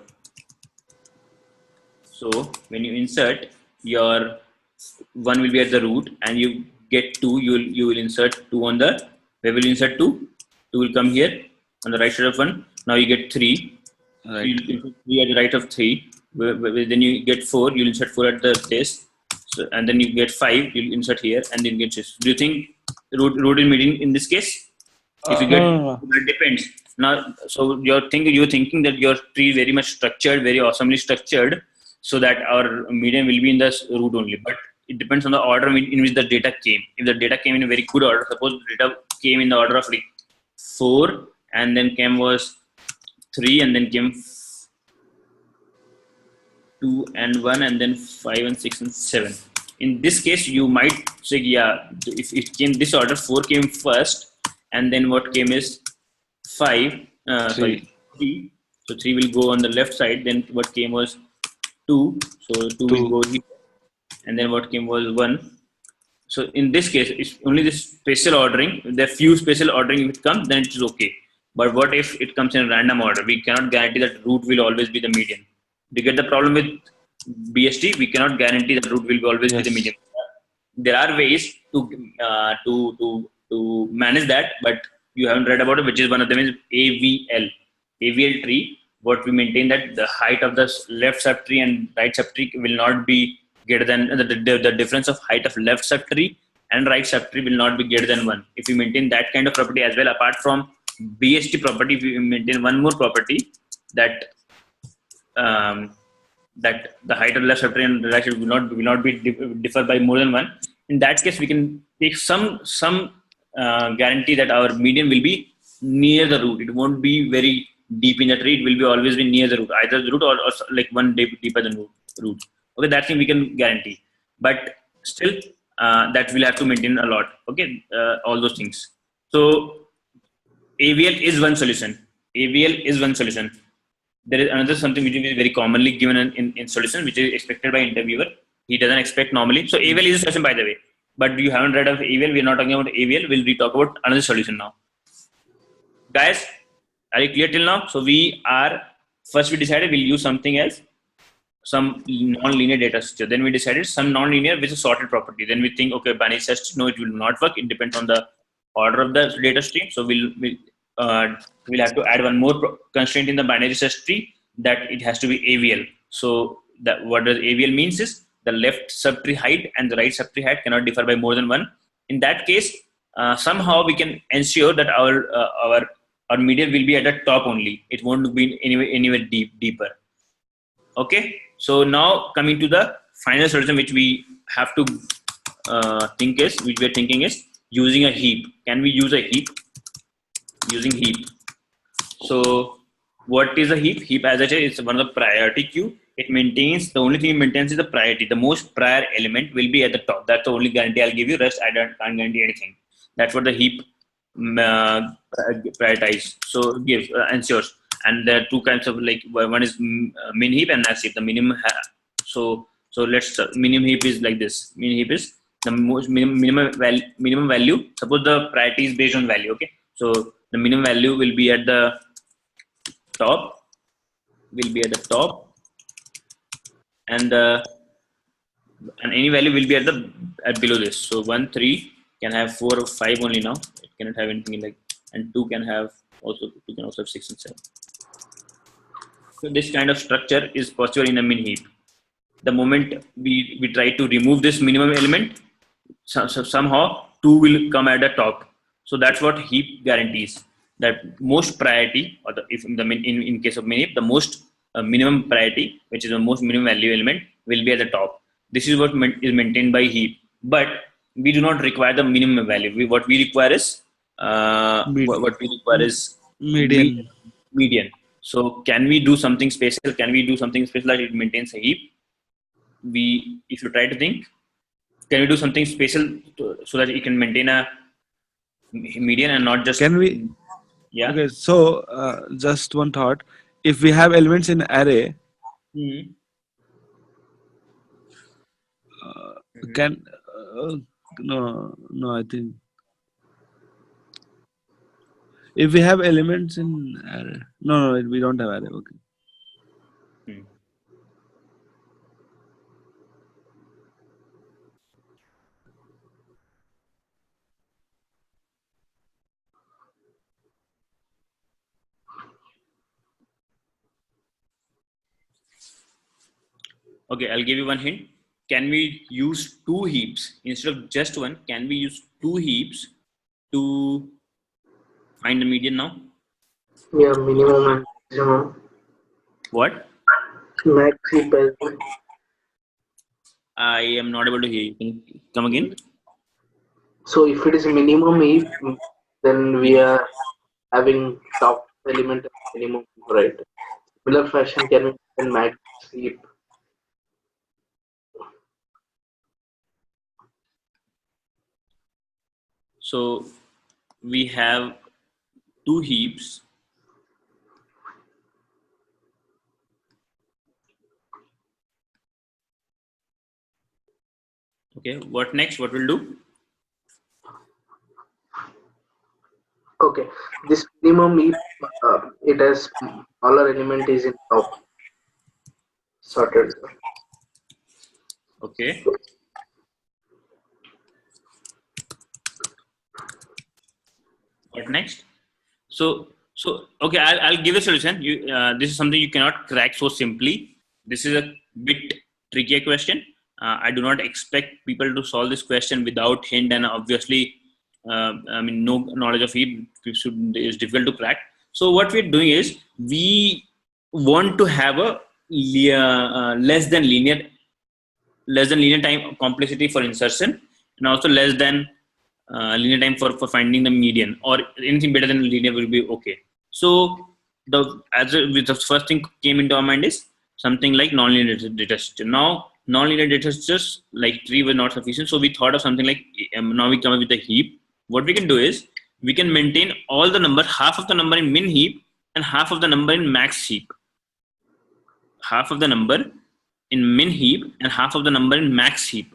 So when you insert, your one will be at the root, and you get two. You will insert two on the. Where will you insert two? Two will come here on the right side of one. Now you get three. Right. You insert three at the right of three. Then you get four. You'll insert four at the place. So, and then you get five. You'll insert here, and then you get six. Do you think root in median in this case? If you get, No. that depends. Now, so you're thinking that your tree is very much structured, very awesomely structured, so that our median will be in the root only. But it depends on the order in which the data came. If the data came in a very good order, suppose the data came in the order of like 4, and then came was 3, and then came 2 and 1, and then 5 and 6 and 7. In this case, you might say, yeah, if it came this order, 4 came first, and then what came is 5, sorry, 3. So 3 will go on the left side. Then what came was 2. So 2 will go here, and then what came was 1. So in this case, it's only this spatial ordering. There are few spatial ordering if it comes, then it is okay. But what if it comes in random order? We cannot guarantee that root will always be the median. Do you get the problem with BST? We cannot guarantee that root will always be the median. There are ways to manage that, but you haven't read about it, which is one of them is AVL. AVL tree. What we maintain that the height of the left subtree and right subtree will not be greater than the difference of height of left subtree and right subtree will not be greater than 1. If we maintain that kind of property as well, apart from BST property, we maintain one more property, that that the height of the left subtree and the right subtree will not be differ by more than 1. In that case, we can take some guarantee that our median will be near the root. It won't be very deep in the tree. It will be always be near the root, either the root or like one deeper than root. Okay, that thing we can guarantee. But still, that we'll have to maintain a lot. Okay, all those things. So AVL is one solution. AVL is one solution. There is another something which is very commonly given in solution, which is expected by interviewer. He doesn't expect normally. So AVL is a solution, by the way. But you haven't read of AVL. We're not talking about AVL. We'll talk about another solution now. Guys, are you clear till now? So we decided we'll use something else, some non-linear data structure. Then we decided some non-linear with a sorted property. Then we think, okay, binary search, no, it will not work. It depends on the order of the data stream. So we'll have to add one more constraint in the binary search tree, that it has to be AVL. So that what does AVL means is the left subtree height and the right subtree height cannot differ by more than one. In that case, somehow we can ensure that our median will be at the top only. It won't be anywhere deeper. Okay. So now coming to the final solution, which we have to which we're thinking is using a heap. Can we use a heap? Using heap. So what is a heap? Heap, as I said, is one of the priority queue. It maintains, the only thing it maintains is the priority. The most prior element will be at the top. That's the only guarantee I'll give you. Rest, I can't guarantee anything. That's what the heap prioritize. So gives ensures. And there are two kinds of, like, one is min heap and max heap. The minimum. So let's minimum heap is like this. Min heap is the most minimum value. Suppose the priority is based on value. Okay. So the minimum value will be at the top. And any value will be at below this. So 1, 3 can have 4 or 5 only now. It cannot have anything like, and 2 can also have 6 and 7. So this kind of structure is possible in a min heap. The moment we try to remove this minimum element, somehow 2 will come at the top. So that's what heap guarantees. That most priority, or in case of min heap, the most minimum priority, which is the most minimum value element, will be at the top. This is what is maintained by heap. But we do not require the minimum value. What we require is median. So can we do something special? Can we do something special that it maintains a heap? If you try to think, can we do something special so that it can maintain a median and not just? Can we? Yeah. Okay. So just one thought: if we have elements in array, can no, I think if we have elements in array, no, we don't have array. Okay. Okay, I'll give you one hint. Can we use 2 heaps instead of just one? Can we use 2 heaps to find the median now? Yeah, minimum and maximum. What? Max heap as well. I am not able to hear you. Can you come again? So if it is minimum heap, then we are having top element as minimum, right? Similar fashion, can we max heap? So we have 2 heaps. Okay, what next? What we'll do? Okay, this minimum heap, it has smaller element is in top. Sorted. Okay. What next? So okay, I'll give a solution. This is something you cannot crack so simply. This is a bit trickier question. I do not expect people to solve this question without hint, and obviously, no knowledge of heap is difficult to crack. So what we're doing is we want to have a less than linear time complexity for insertion, and also less than linear time for finding the median, or anything better than linear will be okay. So the first thing came into our mind is something like nonlinear data structure. Now nonlinear data structures like tree were not sufficient, so we thought of something like now we come up with a heap. What we can do is we can maintain all the number, half of the number in min heap and half of the number in max heap. Half of the number in min heap and half of the number in max heap.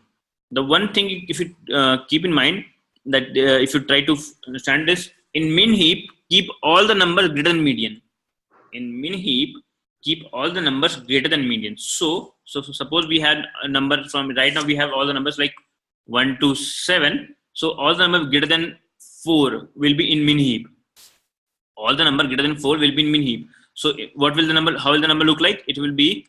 The one thing, if you keep in mind that if you try to understand this, in min heap, keep all the numbers greater than median. In min heap, keep all the numbers greater than median. So suppose we had a number from right now, we have all the numbers like 1 to 7. So all the numbers greater than 4 will be in min heap. All the number greater than 4 will be in min heap. So what will the number? How will the number look like? It will be.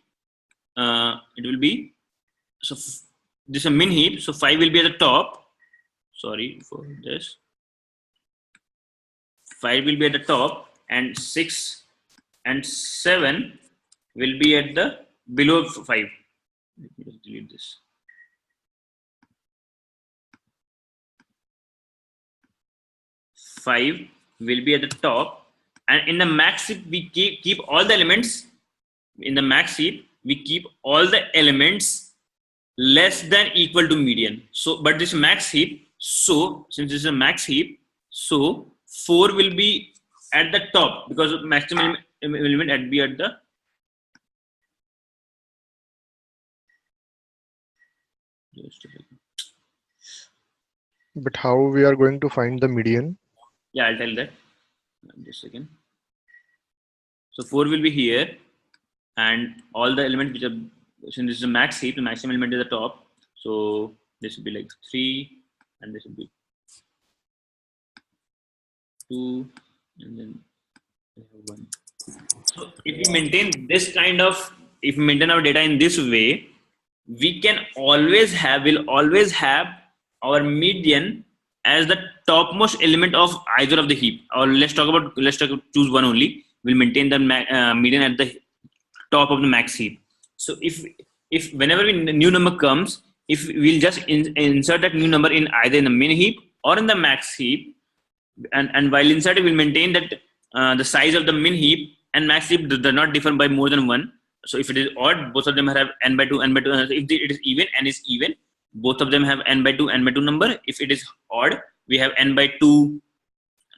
So this is a min heap. So 5 will be at the top. Sorry for this. 5 will be at the top, and 6 and 7 will be at the below 5. Let me just delete this. Five will be at the top, and in the max heap we keep all the elements. In the max heap we keep all the elements less than equal to median. So, but this max heap. So, since this is a max heap, so 4 will be at the top because maximum element at be at the. Just a second. But how we are going to find the median? Yeah, I'll tell that. Just a second. So 4 will be here, and all the elements which are, since this is a max heap, the maximum element is at the top. So this will be like 3, and this will be 2, and then 1. So if we maintain this kind of, if we maintain our data in this way, we can always have, will always have our median as the topmost element of either of the heap. Or let's choose one only. We'll maintain the median at the top of the max heap. So if whenever new number comes, if we'll just insert that new number in either in the min heap or in the max heap, and while inserting, we'll maintain that the size of the min heap and max heap does not differ by more than 1. So if it is odd, both of them have n by 2, n by 2. If it is even, n is even, both of them have n by 2, n by 2 number. If it is odd, we have n by 2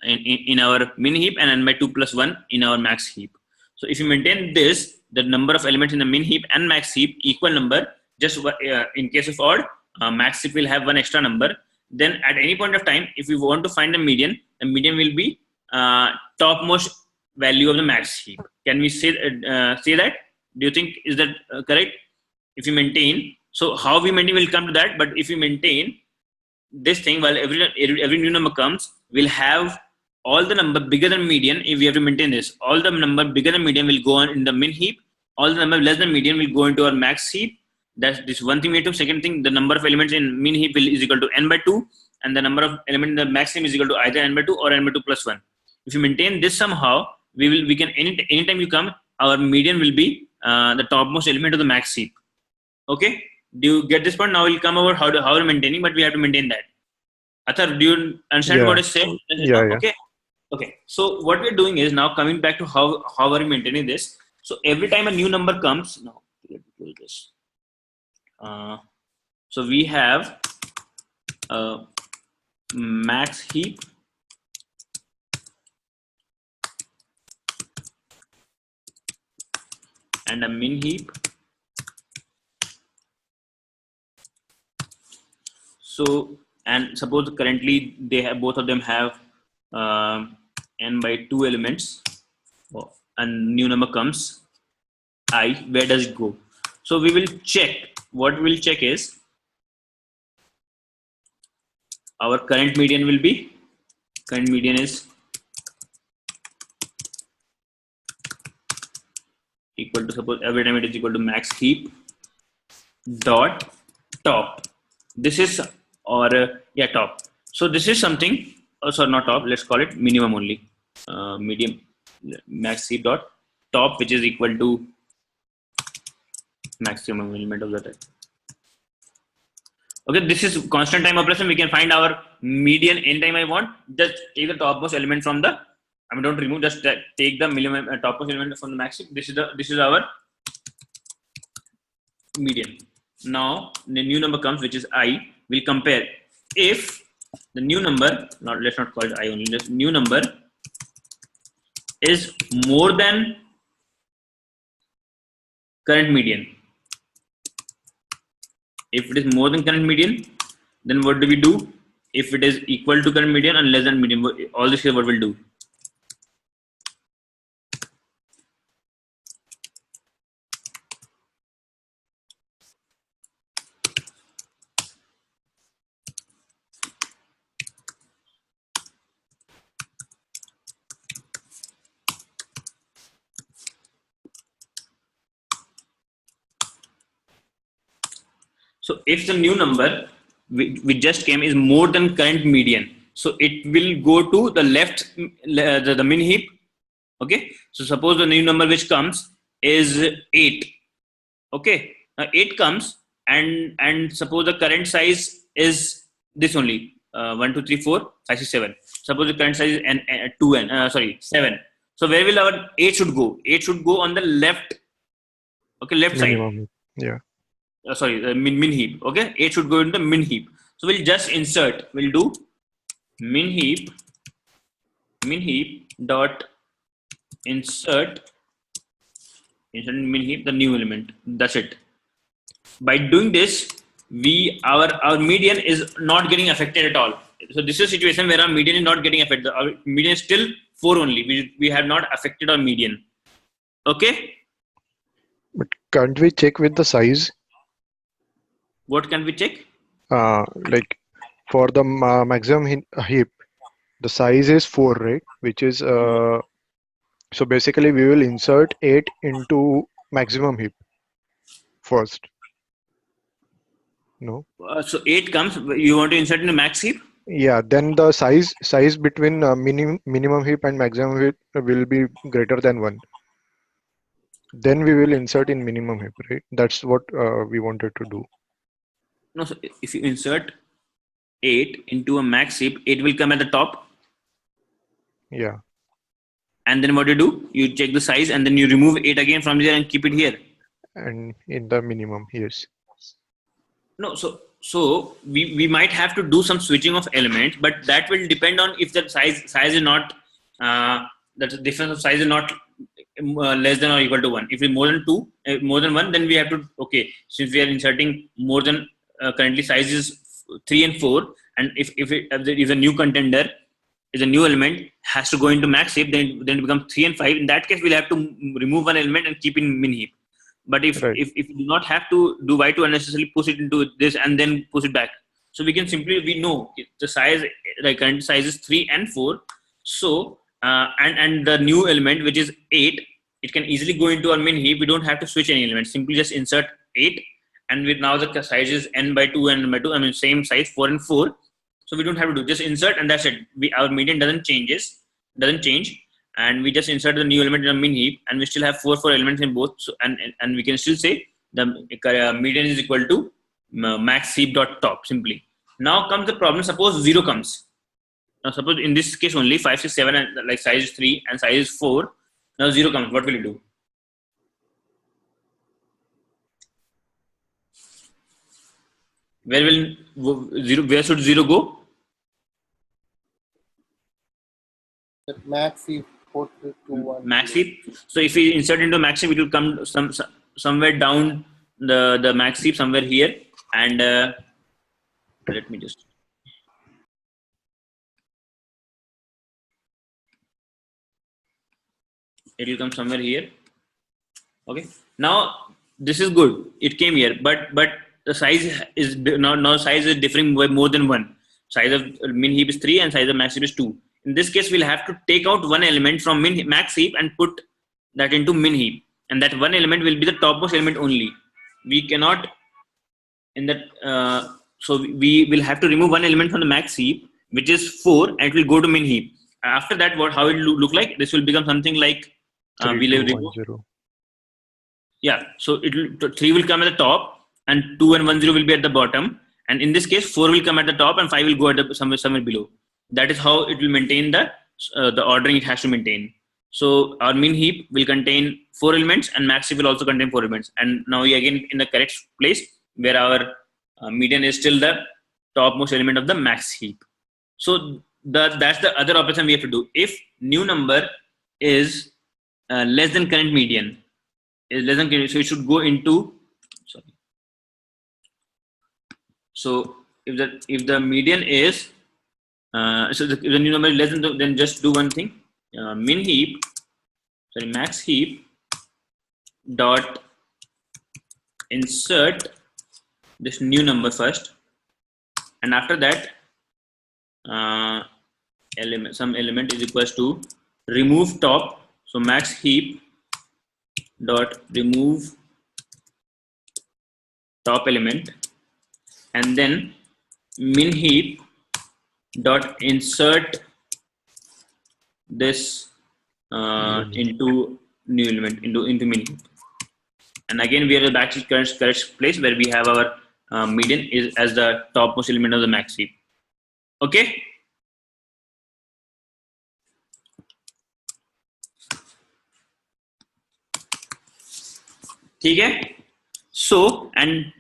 in our min heap and n by 2 plus 1 in our max heap. So if you maintain this, the number of elements in the min heap and max heap equal number, just in case of odd, max heap will have one extra number. Then at any point of time, if we want to find the median will be topmost value of the max heap. Can we say that? Do you think is that correct? If you maintain, so how we maintain, will come to that. But if we maintain this thing, while every new number comes, we'll have all the number bigger than median. If we have to maintain this, all the number bigger than median will go on in the min heap. All the number less than median will go into our max heap. That's this one thing we have to. Second thing, the number of elements in min heap is equal to n by 2, and the number of elements in the max heap is equal to either n by 2 or n by 2 plus 1. If you maintain this somehow, we can anytime you come, our median will be the topmost element of the max heap. Okay, do you get this point? Now we'll come over how we're maintaining, but we have to maintain that. Athar, do you understand what is said? Yeah. Okay. So what we're doing is now coming back to how are we maintaining this. So every time a new number comes, now let me close this. So we have a max heap and a min heap. So, and suppose currently they have, both of them have n by 2 elements, and new number comes I. Where does it go? So we will check. What we'll check is our current median will be, current median is equal to, suppose every time it is equal to max heap dot top. This is, or top. So this is something, sorry, not top, let's call it minimum only. Medium max heap dot top, which is equal to maximum element of the type. Okay, this is constant time operation. We can find our median anytime I want. Just take the topmost element from the, don't remove, just take the minimum topmost element from the max heap. This is our median. Now the new number comes, which is I. We'll compare. If the new number, let's not call it I only, just new number is more than current median. If it is more than current median, then what do we do? If it is equal to current median and less than median, all this here what we'll do? So if the new number we just came is more than current median, so it will go to the left, the min heap. Okay, so suppose the new number which comes is 8. Okay, now 8 comes, and suppose the current size is this only, 1 2 3 4 5 6 7. Suppose the current size is 7. So where will our 8 should go? 8 should go on the left. Okay, left side. Minimum. Yeah. Min heap. Okay, 8 should go into the min heap. So we'll just insert. We'll do min heap dot insert min heap the new element. That's it. By doing this, our median is not getting affected at all. So this is a situation where our median is not getting affected. Our median is still 4 only. We have not affected our median. Okay. But can't we check with the size? What can we check? Like for the maximum heap, the size is 4, right? Which is so basically we will insert 8 into maximum heap first. No. So 8 comes. You want to insert in the max heap? Yeah. Then the size between minimum heap and maximum heap will be greater than 1. Then we will insert in minimum heap, right? That's what we wanted to do. No, so if you insert 8 into a max heap, 8 will come at the top. Yeah. And then what do? You check the size and then you remove 8 again from there and keep it here. And in the minimum, yes. No, so we might have to do some switching of elements, but that will depend on if the size is not the difference of size is not less than or equal to 1. If it's more than 2, more than 1, then we have to, okay, since we are inserting more than currently size is 3 and 4, and if there is a new contender, is a new element has to go into max heap, then it becomes 3 and 5. In that case, we'll have to remove one element and keep in min heap. But if you do not have to do, why to unnecessarily push it into this and then push it back? So we can simply, we know the size, like current size is 3 and 4. So and the new element which is 8, it can easily go into our min heap. We don't have to switch any element. Simply just insert 8, and with now the size is n by 2 and n by 2. I mean same size 4 and 4. So we don't have to do, just insert and that's it. Our median doesn't change, and we just insert the new element in a min heap, and we still have 4 elements in both. So and we can still say the median is equal to max heap dot top simply. Now comes the problem. Suppose 0 comes. Now suppose in this case only 5 6 7 and like size is 3 and size is 4. Now 0 comes. What will you do? Where should 0 go? Max heap, 4 to 1. Max heap. So if we insert into max heap, it will come somewhere down the max heap, somewhere here, and let me just. It will come somewhere here. Okay. Now this is good. It came here, but the size is now size is differing by more than 1. Size of min heap is 3 and size of max heap is 2. In this case, we'll have to take out one element from max heap and put that into min heap, and that one element will be the topmost element only. We cannot in that. So we will have to remove one element from the max heap, which is 4, and it will go to min heap. After that, how it will look like? This will become something like 3, 2, 1, 0. Yeah. So 3 will come at the top, and 2 and 1 0 will be at the bottom. And in this case, 4 will come at the top, and 5 will go at somewhere below. That is how it will maintain the ordering it has to maintain. So our min heap will contain 4 elements, and max heap will also contain 4 elements. And now we again in the correct place where our median is still the topmost element of the max heap. So that's the other operation we have to do. If new number is less than current median, is less than current, so it should go into. Sorry. So if the median is if the new number is less than, then just do one thing. Min heap, sorry, max heap dot insert this new number first, and after that some element is equals to remove top. So max heap dot remove top element, and then min heap dot insert this into new element into min heap. And again we are back to correct place where we have our median is as the topmost element of the max heap. Okay. Okay. So and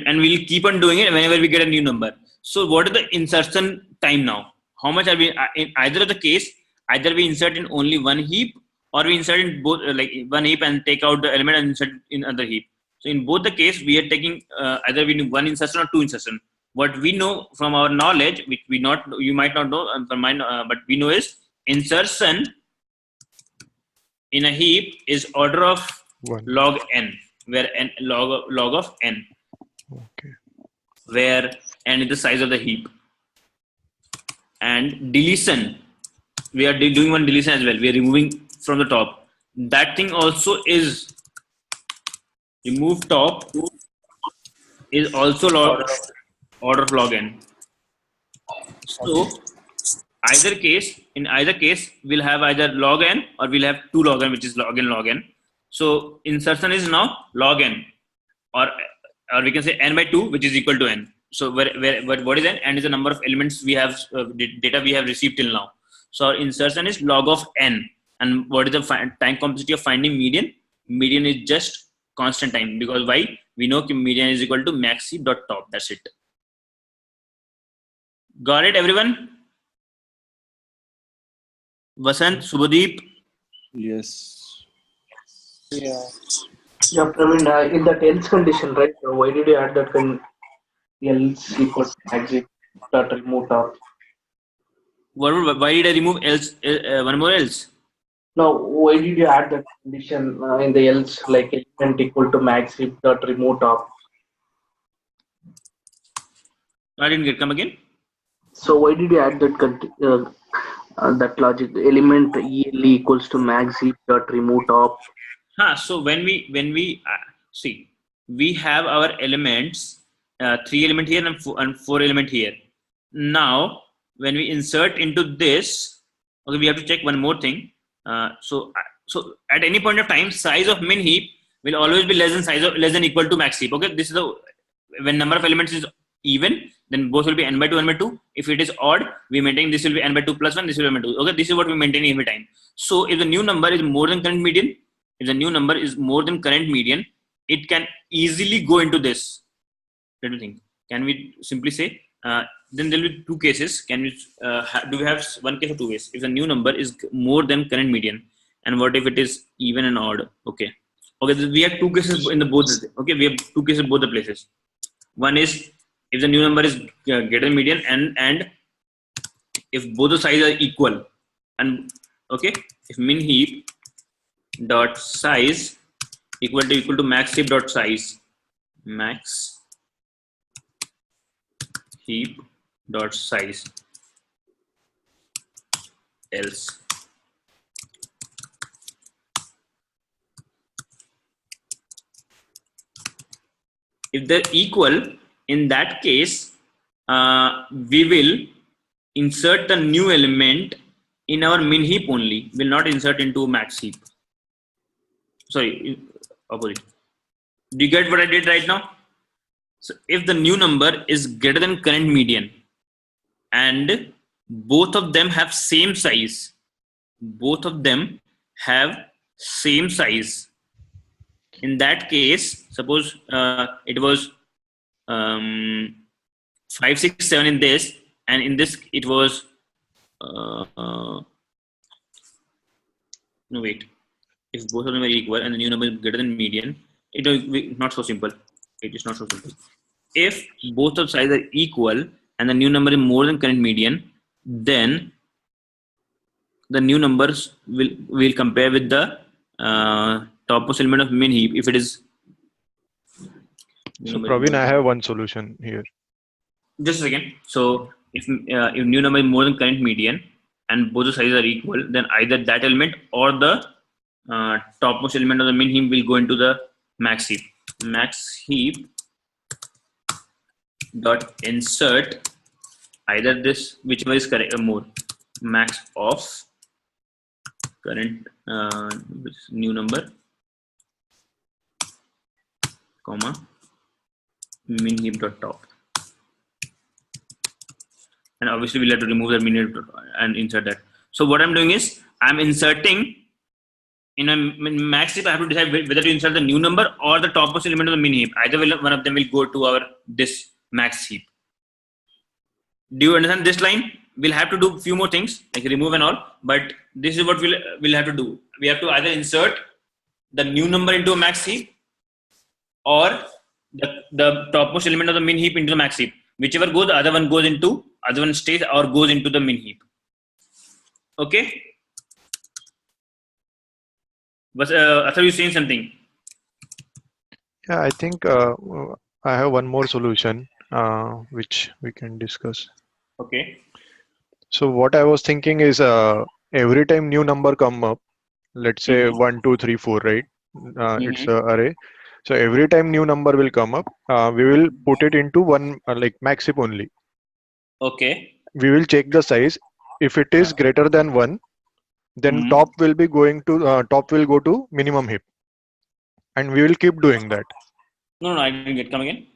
we'll keep on doing it whenever we get a new number. So what is the insertion time now? How much are we in either of the case? Either we insert in only one heap, or we insert in both, like one heap and take out the element and insert in another heap. So in both the case, we are taking either we do one insertion or two insertion. What we know from our knowledge, which we not you might not know from mine, but we know is insertion in a heap is order of One. log n, where n log of n, Okay. where n is the size of the heap. And deletion, we are doing one deletion as well. We are removing from the top. That thing also is remove top is also order of log n. So in either case, we'll have either log n or we'll have 2 log n, which is log n. So insertion is now log n, or we can say n by 2, which is equal to n. So what is n? N is the number of elements we have, data we have received till now. So our insertion is log of n. And what is the time complexity of finding median? Median is just constant time, because why? We know median is equal to max heap dot top. That's it. Got it, everyone? Vasant, Subhadeep. Yes. Yeah. Yeah, Praveen, in that else condition, right? Why did you add that else equals exit dot remove top? Why did I remove else? One more else. Now, why did you add that condition in the else, like element equal to max heap dot remove top? I didn't get. Come again. So why did you add that logic? Element EL equals to max heap dot remove top. So when we see, we have our elements, 3 element here and 4 element here. Now when we insert into this, okay, we have to check one more thing. So at any point of time, size of min heap will always be less than equal to max heap. Okay, this is the when number of elements is even, then both will be n by 2, n by 2. If it is odd, we maintain this will be n by 2 plus 1, this will be n by 2. Okay, this is what we maintain every time. So if the new number is more than current median, it can easily go into this. Let me think. Can we simply say, then there will be two cases. Can we do we have one case or two ways? If the new number is more than current median, and what if it is even and odd? Okay, we have two cases in the both. Okay, we have two cases in both the places. One is if the new number is greater than median, and if both the sizes are equal, and okay, if min heap dot size equal to max heap dot size, max heap dot size, else if they're equal, in that case we will insert the new element in our min heap only, will not insert into max heap. Sorry, opposite. Do you get what I did right now? So if the new number is greater than current median and both of them have same size, in that case, suppose it was 5, 6, 7 in this and in this it was no wait. If both of them are equal and the new number is greater than median, it is not so simple. It is not so simple. If both of sides are equal and the new number is more than current median, then the new numbers will compare with the topmost element of min heap if it is. So Praveen, I have one solution here. Just a second. So if new number is more than current median and both the sizes are equal, then either that element or the topmost element of the min heap will go into the max heap. Max heap dot insert either this, whichever is correct more, max of current new number, comma min heap dot top, and obviously we'll have to remove the min heap and insert that. So what I'm doing is I'm inserting in a max heap. I have to decide whether to insert the new number or the topmost element of the min heap. Either one of them will go to our this max heap. Do you understand this line? We'll have to do a few more things like remove and all, but this is what we'll have to do. We have to either insert the new number into a max heap or the topmost element of the min heap into the max heap. Whichever goes, the other one stays or goes into the min heap. Okay. But I thought you saying something. Yeah, I think I have one more solution which we can discuss. Okay. So what I was thinking is every time new number come up, let's say 1, 2, 3, 4, right? It's a array. So every time new number will come up, we will put it into one like max heap only. Okay. We will check the size. If it is greater than 1, then top will be going to top will go to minimum heap, and we will keep doing that. No, I didn't get. Come again.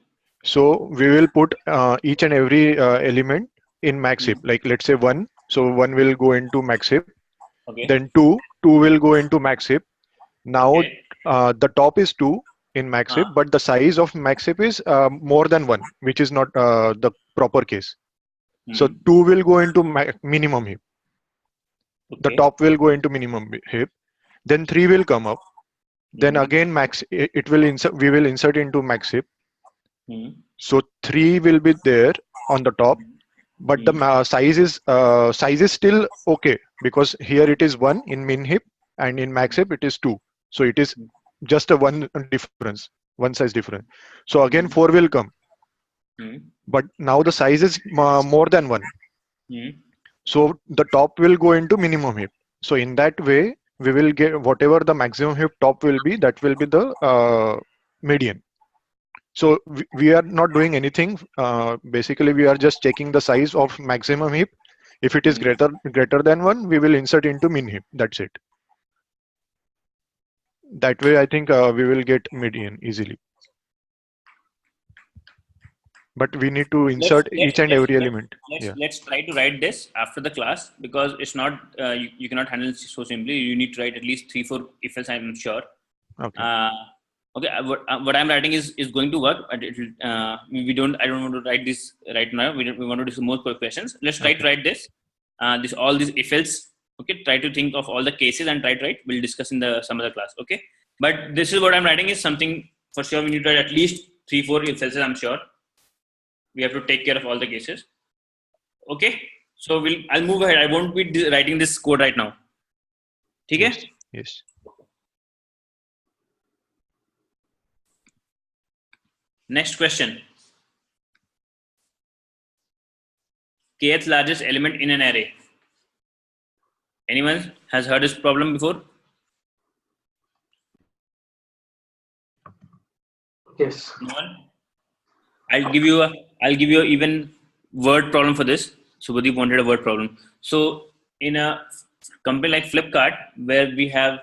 So we will put each and every element in max heap. Like let's say 1, so 1 will go into max heap. Okay. Then 2 will go into max heap. Now Okay. the top is 2 in max heap, but the size of max heap is more than 1, which is not the proper case. So 2 will go into minimum heap. The top will go into minimum heap. Then 3 will come up. Then again max it will insert. We will insert into max heap. So 3 will be there on the top, but the size is still okay because here it is 1 in min heap and in max heap it is 2. So it is just a one difference, one size difference. So again 4 will come, but now the size is more than 1. So the top will go into minimum heap. So in that way we will get whatever the maximum heap top will be, that will be the median. So we are not doing anything. Basically, we are just checking the size of maximum heap. If it is greater than 1, we will insert into min heap. That's it. That way, I think we will get median easily. But we need to insert each and every element. Let's try to write this after the class because it's not you cannot handle it so simply. You need to write at least 3-4 if else, I'm sure. Okay. Okay, what I'm writing is going to work. But I don't want to write this right now. We want to do some more questions. Let's try to write this. All these if else. Okay, try to think of all the cases and try to write. We'll discuss in some other class. Okay, but this is what I'm writing is something for sure. We need to write at least 3-4 if else. I'm sure. We have to take care of all the cases. Okay, so I'll move ahead. I won't be writing this code right now. Okay? Yes. Next question. Kth largest element in an array. Anyone has heard this problem before? Yes. No one? I'll give you a even word problem for this. Subhadeep wanted a word problem. So in a company like Flipkart, where we have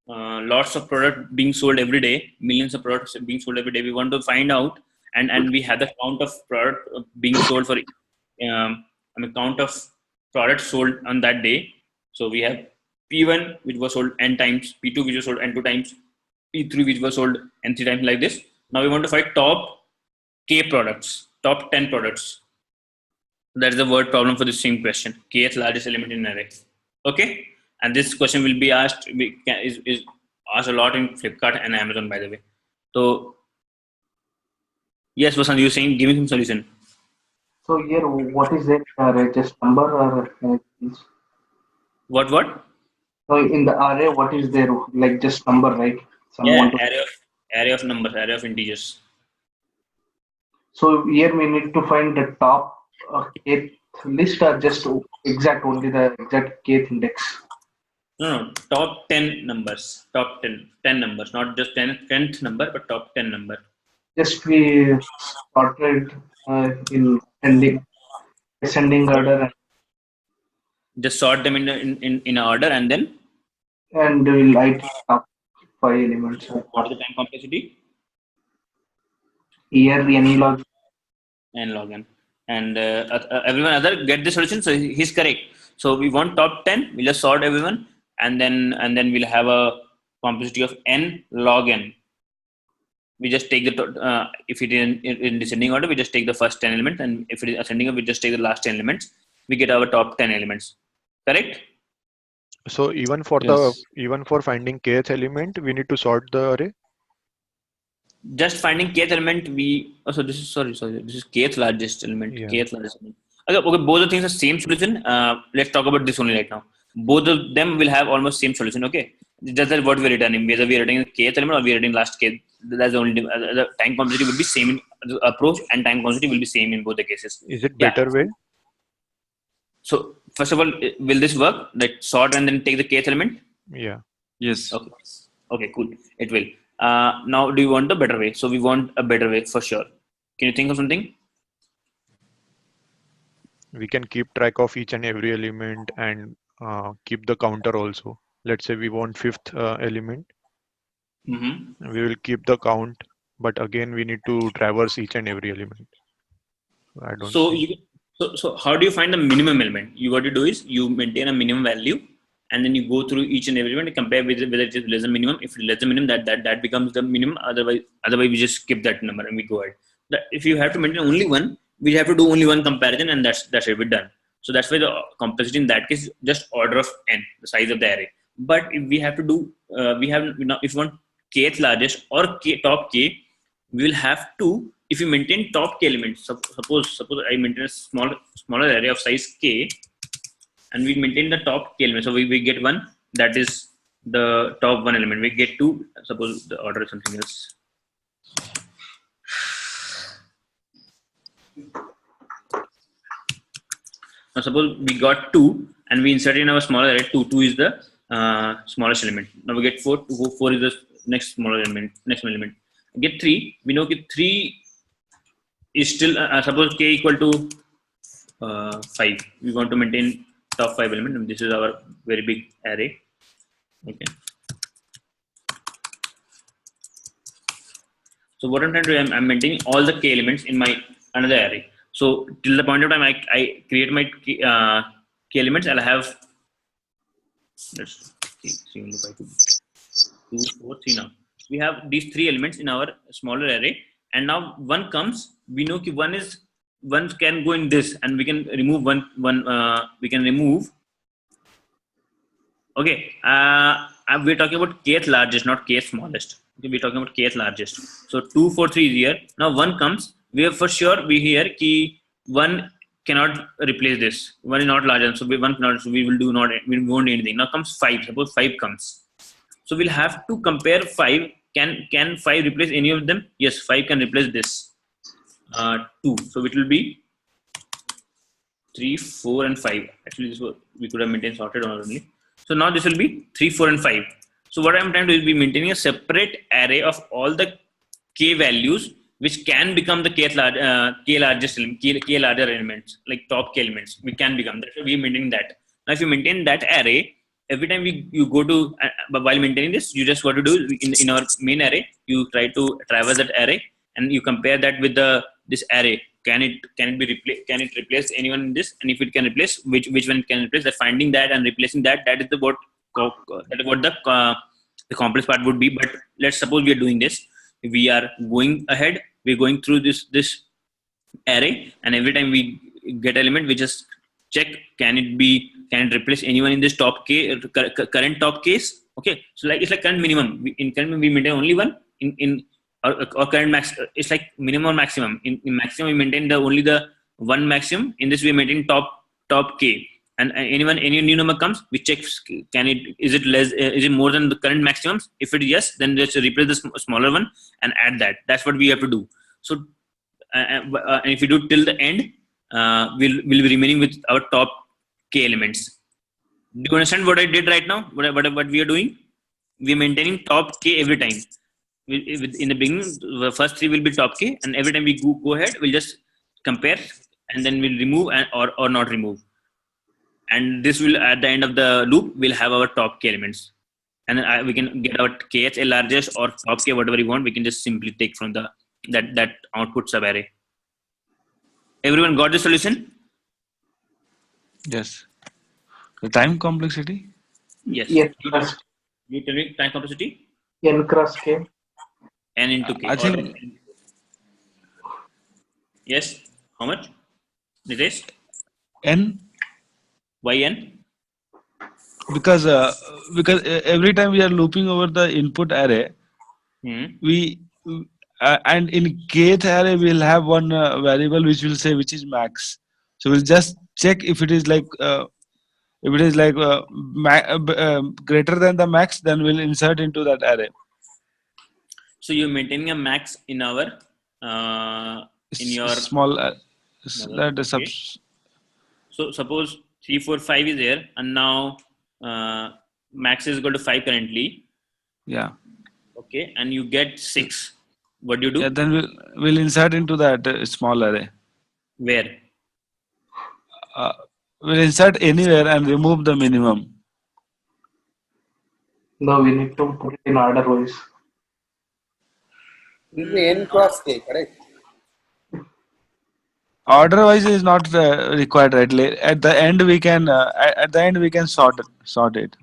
lots of product being sold every day, millions of products being sold every day, we want to find out and we have the count of product being sold for count of products sold on that day. So we have P1 which was sold n times, P2 which was sold n2 times, P3 which was sold n3 times, like this. Now we want to find top K products, top 10 products. That is the word problem for the same question. Kth largest element in an array. Okay, and this question will be asked is asked a lot in Flipkart and Amazon, by the way. So yes, Vasant, you were saying, give me some solution. So here, what is there? Just number or What? so in the array, what is there? Like just number, right? Some Yeah, want to. array of numbers, array of integers. So here we need to find the top kth list or just exact only the exact kth index. No, top 10 numbers. Top 10 numbers, not just 10th number, but top 10 number. Just we sorted in ascending order Just sort them in order, and then and we'll write top 5 elements. what is the time complexity? Here any log And log n. And everyone other get the solution. So he's correct. So we want top 10. We'll just sort everyone, and then we'll have a complexity of n log n. We just take the if it is in descending order, we just take the first 10 elements, and if it is ascending order, we just take the last 10 elements. We get our top 10 elements. Correct? So Yes. even for finding kth element, we need to sort the array. Just finding kth element, we so this is sorry this is kth largest element. Yeah. Kth largest element. Okay, both the things are same solution. Let's talk about this only right now. Both of them will have almost same solution. Okay, just that what we're returning, whether we're returning kth element or we're returning last kth, that's the only the time complexity will be same in the approach, and time complexity will be same in both the cases. Is it better way? So first of all, will this work? Like sort and then take the kth element? Yeah. Yes. Okay, cool. It will. Now, do you want a better way? So we want a better way for sure. Can you think of something? We can keep track of each and every element and keep the counter also. Let's say we want fifth element. Mm-hmm. We will keep the count, but again we need to traverse each and every element. I don't So think. so how do you find the minimum element? You what you do is you maintain a minimum value, and then you go through each and every one and compare with whether it is less than minimum. If it's less than minimum, that becomes the minimum. Otherwise we just skip that number and we go ahead. If you have to maintain only one, we have to do only one comparison, and that's it. We're done. So that's why the complexity in that case is just order of n, the size of the array. But if we have to do, we have if you want kth largest or top k, we will have to, if you maintain top k elements, suppose I maintain a smaller array of size k, and we maintain the top k element. So we get one, that is the top one element. We get two, suppose the order is something else. Now suppose we got two and we insert in our smaller array two. Two is the smallest element. Now we get four. Four is the next smaller element. Next element. Get three. We know that three is still suppose k equal to 5. We want to maintain top 5 element, and this is our very big array. Okay. So what I'm trying to do, I'm maintaining all the k elements in my another array. So till the point of time I create my k elements, I'll have, let's see only by 2, 4, 3 now. We have these 3 elements in our smaller array, and now one comes. We know that one can go in this, and we can remove one. We can remove. Okay, we're talking about kth largest, not kth smallest. Okay, we're talking about kth largest. So 2, 4, 3 is here. Now one comes. We have for sure we hear ki one cannot replace this. One is not larger, so one cannot. So we won't do anything. Now comes 5. Suppose 5 comes. So we'll have to compare 5. Can 5 replace any of them? Yes, 5 can replace this. 2. So it will be 3, 4, and 5. Actually, this was, we could have maintained sorted order only. So now this will be 3, 4, and 5. So what I'm trying to do is be maintaining a separate array of all the k values which can become the k larger elements, like top k elements. We can become that. So we maintain that. Now if you maintain that array, every time you go to while maintaining this, you just what to do in our main array, you try to traverse that array and you compare that with this array. Can it be replaced? Can it replace anyone in this? And if it can replace, which one can replace? That finding that and replacing that is what the complex part would be. But let's suppose we are doing this. We are going ahead. We're going through this array, and every time we get element, we just check can it replace anyone in this top k current top case. Okay, so like it's like current minimum. In current we maintain only one. In or current max, it's like minimum or maximum. In maximum we maintain only the one maximum. In this we maintain top k. And any new number comes, we check is it less, is it more than the current maximums? If it is yes, then let's replace the smaller one and add that. That's what we have to do. So and if we do till the end, we'll be remaining with our top k elements. Do you understand what I did right now? What we are doing? We are maintaining top k every time. In the beginning, the first three will be top k, and every time we go ahead, we'll just compare, and then we'll remove or not remove. And this will, at the end of the loop, we'll have our top k elements, and then we can get our kth largest or top k, whatever we want. We can just simply take from that output subarray. Everyone got the solution? Yes. The time complexity? Yes. N You cross, tell me time complexity? N cross K. N into k. I think Yes. How much? Nitesh? N, Why n? because every time we are looping over the input array, we and in kth array we'll have one variable which will say which is max. So we'll just check if it is like greater than the max, then we'll insert into that array. So you're maintaining a max in our in your small that okay. So suppose 3, 4, 5 is there, and now max is equal to 5 currently. Yeah. Okay, and you get 6. What do you do? Yeah, then we'll insert into that small array. Where? We'll insert anywhere and remove the minimum. No, we need to put it in order wise. This is N cross K, correct? Order wise is not required, right? At the end we can sort it.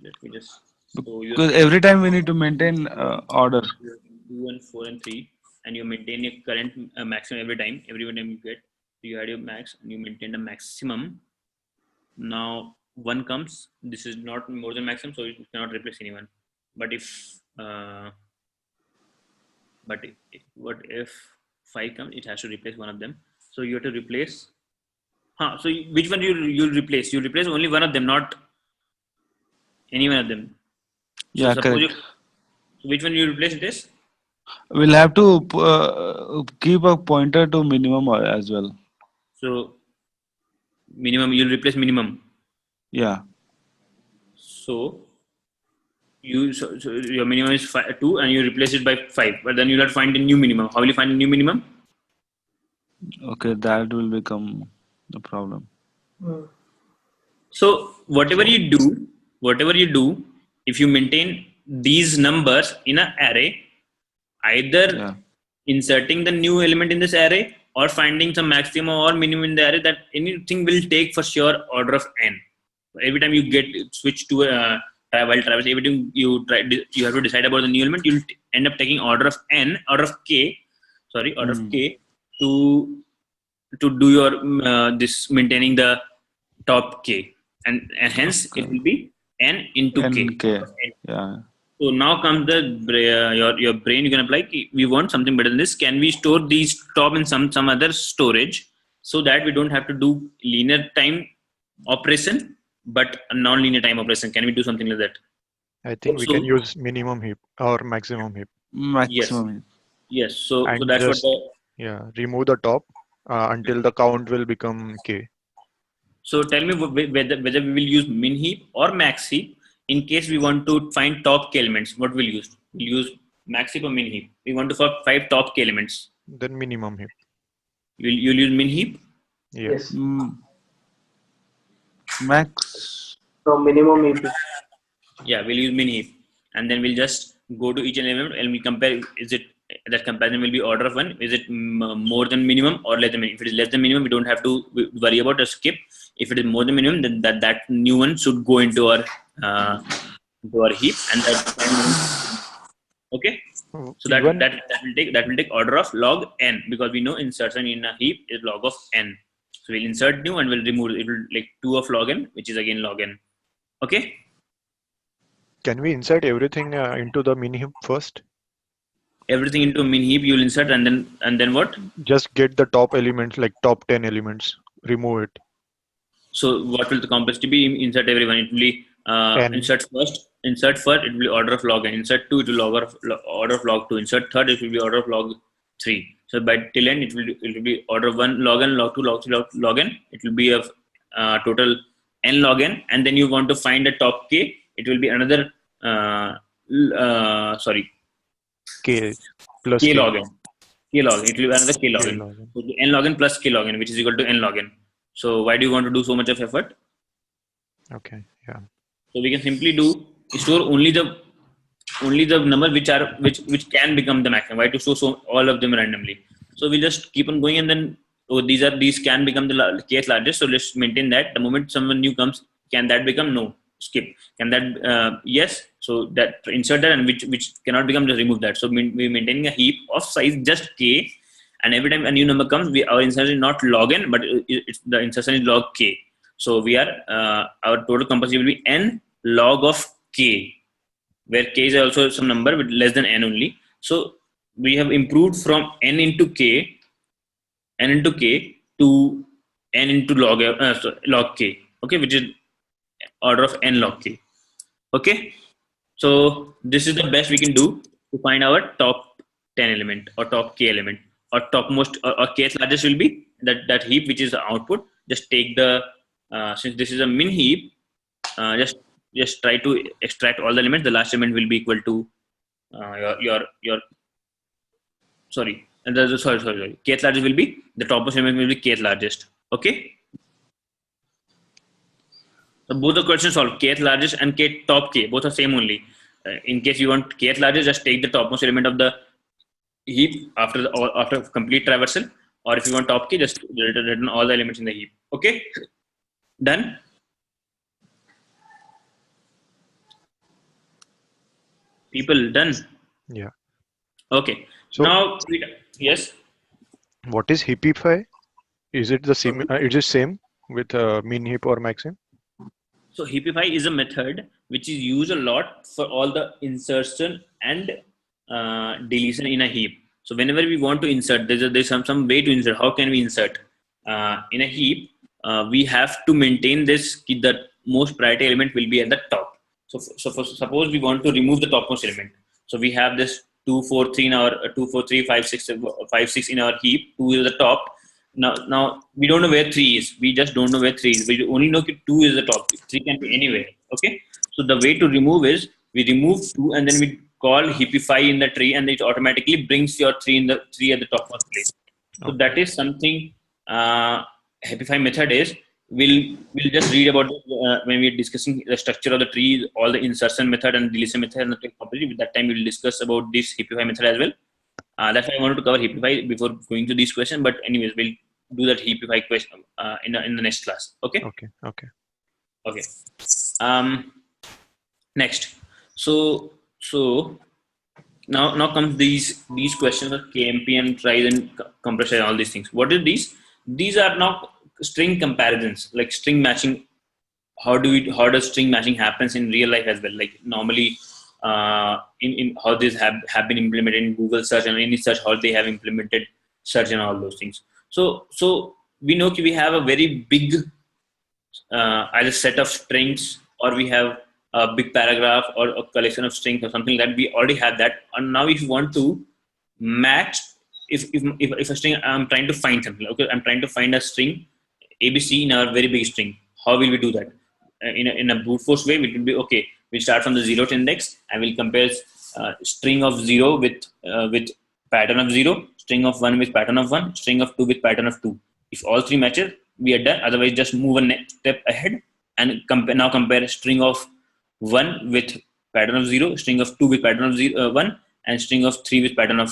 Let me just. Because every time we need to maintain order. 2 and 4 and 3, and you maintain your current maximum every time you get. You had your max and you maintain the maximum. Now 1 comes, this is not more than maximum, so it cannot replace anyone. But if what if 5 comes, it has to replace one of them. So you have to replace. So which one you'll replace? You replace only one of them, not any one of them. Yeah, correct. So which one you replace it is? We'll have to keep a pointer to minimum as well. So minimum, you'll replace minimum. Yeah. So your minimum is 2, and you replace it by 5. But then you'll have to find a new minimum. How will you find a new minimum? Okay, that will become the problem. So whatever you do, if you maintain these numbers in an array, either inserting the new element in this array or finding some maximum or minimum in the array, that anything will take for sure order of n. Every time you get switch to while traversing, every time you have to decide about the new element, you'll end up taking order of k to do your this maintaining the top k, and hence it will be n into k. Yeah. So now comes your brain. You can apply. We want something better than this. Can we store these top in some other storage so that we don't have to do linear time operation, but a non-linear time operation? Can we do something like that? I think we can use minimum heap or maximum heap. Maximum. Yes. So that's just, what remove the top until the count will become k. So tell me whether we will use min heap or max heap. In case we want to find top k elements, what we'll use? We'll use max heap or min heap. We want to find 5 top k elements. Then minimum heap. You'll use min heap? Yes. Max. So minimum heap. Yeah, we'll use min heap, and then we'll just go to each element and we compare. Is it that comparison will be order of 1? Is it more than minimum or less than minimum? If it is less than minimum, we don't have to worry about a skip. If it is more than minimum, then that new one should go into our heap, and that. Okay. So that Even that will take order of log n, because we know insertion in a heap is log of n. So we'll insert new and we'll remove it. It will like 2 of log n, which is again log n. Okay. can we insert everything into the mini heap first? Everything into a min heap you'll insert, and then what? Just get the top elements, like top 10 elements, remove it. So what will the complexity be? Insert everyone. It will be And insert first. Insert first. It will be order of log n. Insert two. It will order of log two. Insert third. It will be order of log three. So by till end, it will be order of one log n, log two, log three, log n. It will be of total n log n. And then you want to find the top k. It will be another sorry, k plus k k. log n. K log n. It will be another k log K n. log n. So n log n plus k log n, which is equal to n log n. So why do you want to do so much of effort? Okay, yeah. So we can simply do store only the number which can become the maximum. Why to store all of them randomly? So we just keep on going, and then these can become the case largest. So let's maintain that. The moment someone new comes, can that become? No, skip. Can that yes? So that insert that, and which cannot become, just remove that. So we're maintaining a heap of size just k, and every time a new number comes, our insertion is not log n, but the insertion is log k. So we are our total complexity will be n log of k, where k is also some number with less than n only. So we have improved from n into k to n into log k. Okay, which is order of n log k. Okay, so this is the best we can do to find our top 10 element or top k element, or topmost or kth largest will be that heap which is the output. Just take the since this is a min heap, just try to extract all the elements. The last element will be equal to your sorry, and sorry. Kth largest will be the topmost element will be kth largest. Okay. So both the questions solved. Kth largest and k top k both are same only. In case you want kth largest, just take the topmost element of the heap after complete traversal. Or if you want top k, just return all the elements in the heap. Okay. Done. People done. Yeah. Okay. So Now yes. what is heapify? Is it the same? It is same with min heap or maxim? So heapify is a method which is used a lot for all the insertion and deletion in a heap. So whenever we want to insert, there's some way to insert. How can we insert in a heap? We have to maintain this. The most priority element will be at the top. So suppose we want to remove the topmost element. So we have this 2, 4, 3 in our 2, 4, 3, 5, 6, 5, 6 in our heap. 2 is the top. Now we don't know where 3 is. We just don't know where 3 is. We only know that 2 is the top. 3 can be anywhere. Okay. So the way to remove is we remove 2 and then we call heapify in the tree, and it automatically brings your 3 at the topmost place. So Okay. that is something heapify method is. We'll just read about when we're discussing the structure of the tree, all the insertion method and deletion method and the tree property. With that time, we'll discuss about this heapify method as well. That's why I wanted to cover heapify before going to this question. But anyways, we'll do that heapify question in the next class. Okay. Okay. Okay. Okay. Next. So now comes these questions of KMP and Trries and compressor and all these things. What are these? These are now string comparisons, like string matching. How does string matching happens in real life as well? Like normally, in how these have been implemented in Google search and any search, how they have implemented search and all those things. So we know we have a very big either set of strings, or we have a big paragraph or a collection of strings or something like that. We already have that. And now if you want to match, if a string, I'm trying to find something. Okay, I'm trying to find a string ABC in our very big string. How will we do that? In a brute force way, it will be okay. We'll start from the 0th index and we'll compare string of 0 with pattern of 0, string of 1 with pattern of 1, string of 2 with pattern of 2. If all three matches, we are done. Otherwise, just move a next step ahead and compare string of 1 with pattern of 0, string of 2 with pattern of 1, and string of 3 with pattern of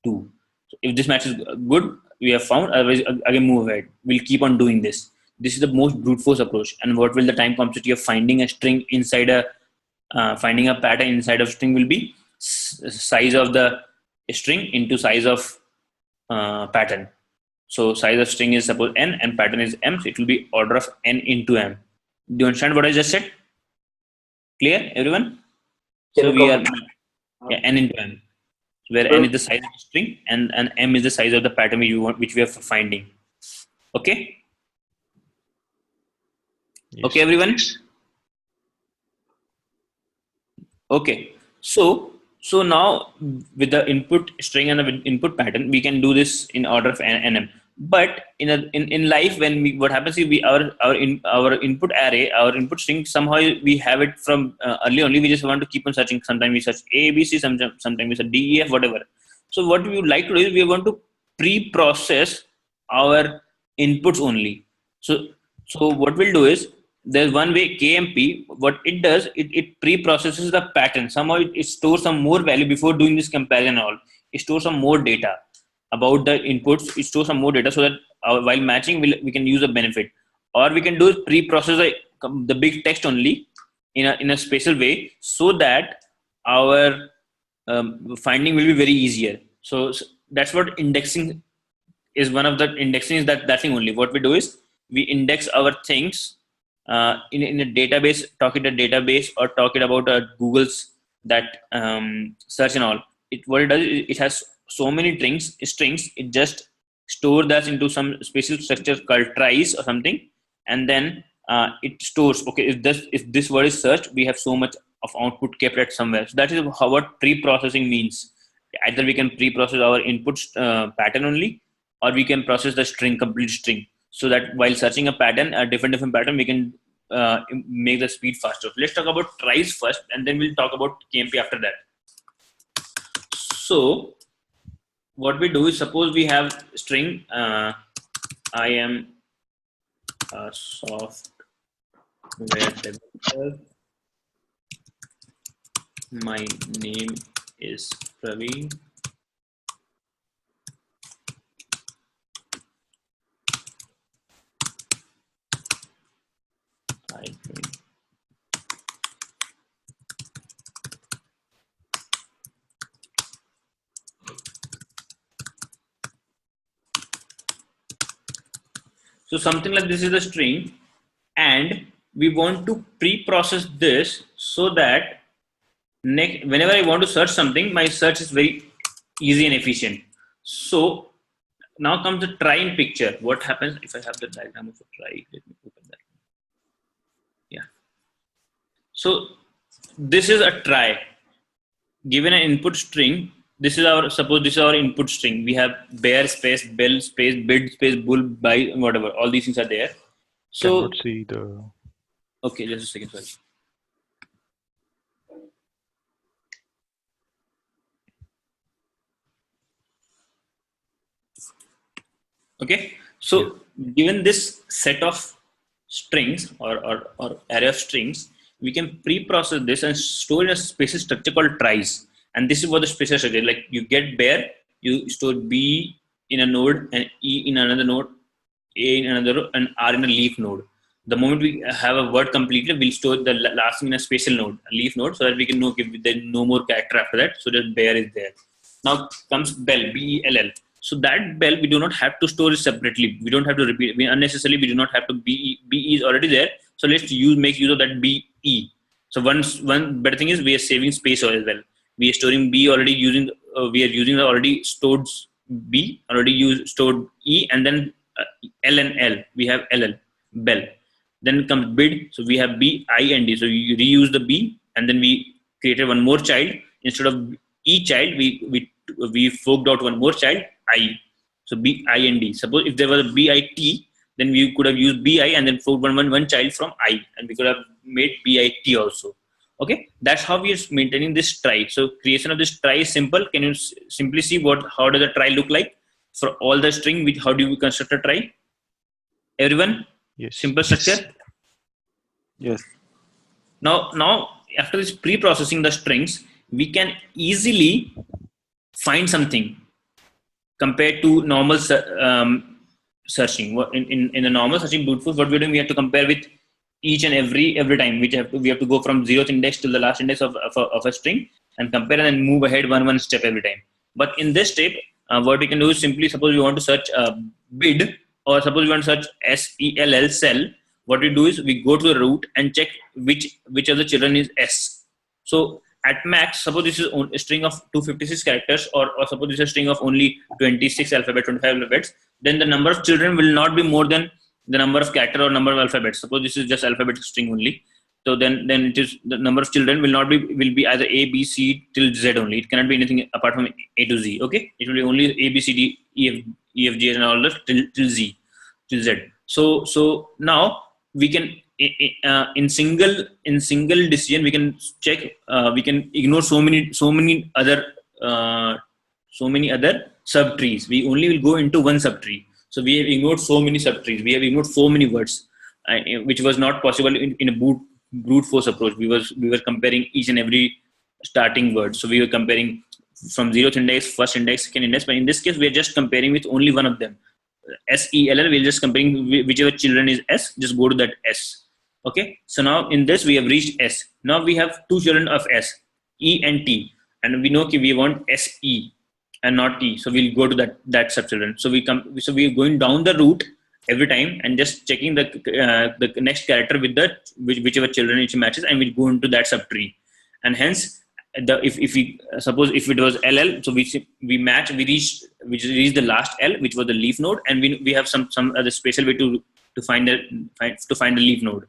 2. So if this match is good, we have found. Otherwise, again move ahead. We'll keep on doing this. This is the most brute force approach. And what will the time complexity of finding a string inside finding a pattern inside of string will be? size of the string into size of pattern. So size of string is suppose n and pattern is m, so it will be order of n into m. Do you understand what I just said? Clear, everyone? So we are n into m, where n is the size of the string and m is the size of the pattern which we are finding. Okay. Yes. Okay, everyone. Okay. So now with the input string and the input pattern, we can do this in order of nm. But in life, when what happens is our input array, our input string, somehow we have it from early only. We just want to keep on searching. Sometimes we search A, B, C. Sometimes we search D, E, F, whatever. So what we would like to do is we want to pre-process our inputs only. So what we'll do is there's one way KMP. What it does, it pre-processes the pattern. Somehow it stores some more value before doing this comparison and all. It stores some more data about the inputs. It stores some more data so that while matching, we can use a benefit. Or we can do is pre-process the big text only in a special way so that our finding will be very easier. So that's what indexing is. One of the indexing is that thing only. What we do is we index our things in a database, talk it a database or talk it about Google's that search and all. What it does is it has so many strings. It just store that into some special structure called Trries or something, and then it stores. Okay, if this word is searched, we have so much of output kept at somewhere. So that is what pre-processing means. Either we can pre-process our input pattern only, or we can process the complete string, so that while searching a pattern, a different pattern, we can make the speed faster. Let's talk about tries first, and then we'll talk about KMP after that. So what we do is, suppose we have string I am a software developer, my name is Praveen, so something like this is the string, and we want to pre-process this so that whenever I want to search something, my search is very easy and efficient. So now comes the try in picture. What happens if I have the diagram of a try? Let me open that. Yeah. So this is a try. Given an input string, suppose this is our input string. We have bear space, bell space, bid space, bull, buy, whatever. All these things are there. So cannot see the. Okay, just a second, sorry. Okay, so given this set of strings or array of strings, we can pre-process this and store in a special structure called tries. And this is what the special structure is. Like you get bear, you store B in a node and E in another node, A in another, and R in a leaf node. The moment we have a word completed, we'll store the last thing in a special node, a leaf node, so that we can know if there's no more character after that, so that bear is there. Now comes bell, B-E-L-L. So that bell, we do not have to store it separately. We don't have to repeat. Unnecessarily, we do not have to BE. BE is already there. So let's make use of that BE. So one better thing is we are saving space as well. We are storing B already using. We are using the already stored B, already stored E, and then L and L. We have LL, bell. Then comes bid. So we have B, I, and D. So you reuse the B, and then we created one more child. Instead of E child, we forked out one more child, I. So B, I, and D. Suppose if there was a B, I, T, then we could have used B, I, and then forked one child from I, and we could have made B, I, T also. Okay, that's how we are maintaining this try. So creation of this try is simple. Can you simply see how does a try look like for all the string? How do we construct a try? Everyone? Yes. Simple structure. Yes. Now after this pre-processing the strings, we can easily find something compared to normal searching. In the normal searching brute force, what we're doing, we have to compare with each and every time. We have to go from 0th index to the last index of a string, and compare and then move ahead one step every time. But in this step, what we can do is simply, suppose we want to search bid, or suppose we want to search SELL cell. What we do is we go to the root and check which of the children is S. So at max, suppose this is a string of 256 characters, or suppose this is a string of only 26 alphabets, 25 alphabets, then the number of children will not be more than the number of character or number of alphabets. Suppose this is just alphabetic string only. So then it is the number of children will be either A, B, C till Z only. It cannot be anything apart from A to Z. Okay, it will be only A, B, C, D, E, F, G, and all the till Z, till Z. So now we can in single decision we can check, we can ignore so many other subtrees. We only will go into one subtree. So we have ignored so many subtrees. We have ignored so many words, which was not possible in a brute force approach. We were comparing each and every starting word. So we were comparing from 0th index, first index, second index. But in this case, we are just comparing with only one of them. SELL. We're just comparing whichever children is S. Just go to that S. Okay. So now in this we have reached S. Now we have two children of S, E and T, and we know we want SE and not T. So we'll go to that subchildren. So we're going down the route every time and just checking the next character with whichever children it matches, and we'll go into that subtree. And hence, if we suppose if it was LL, so we match, we reach the last L, which was the leaf node, and we have some other special way to find the leaf node.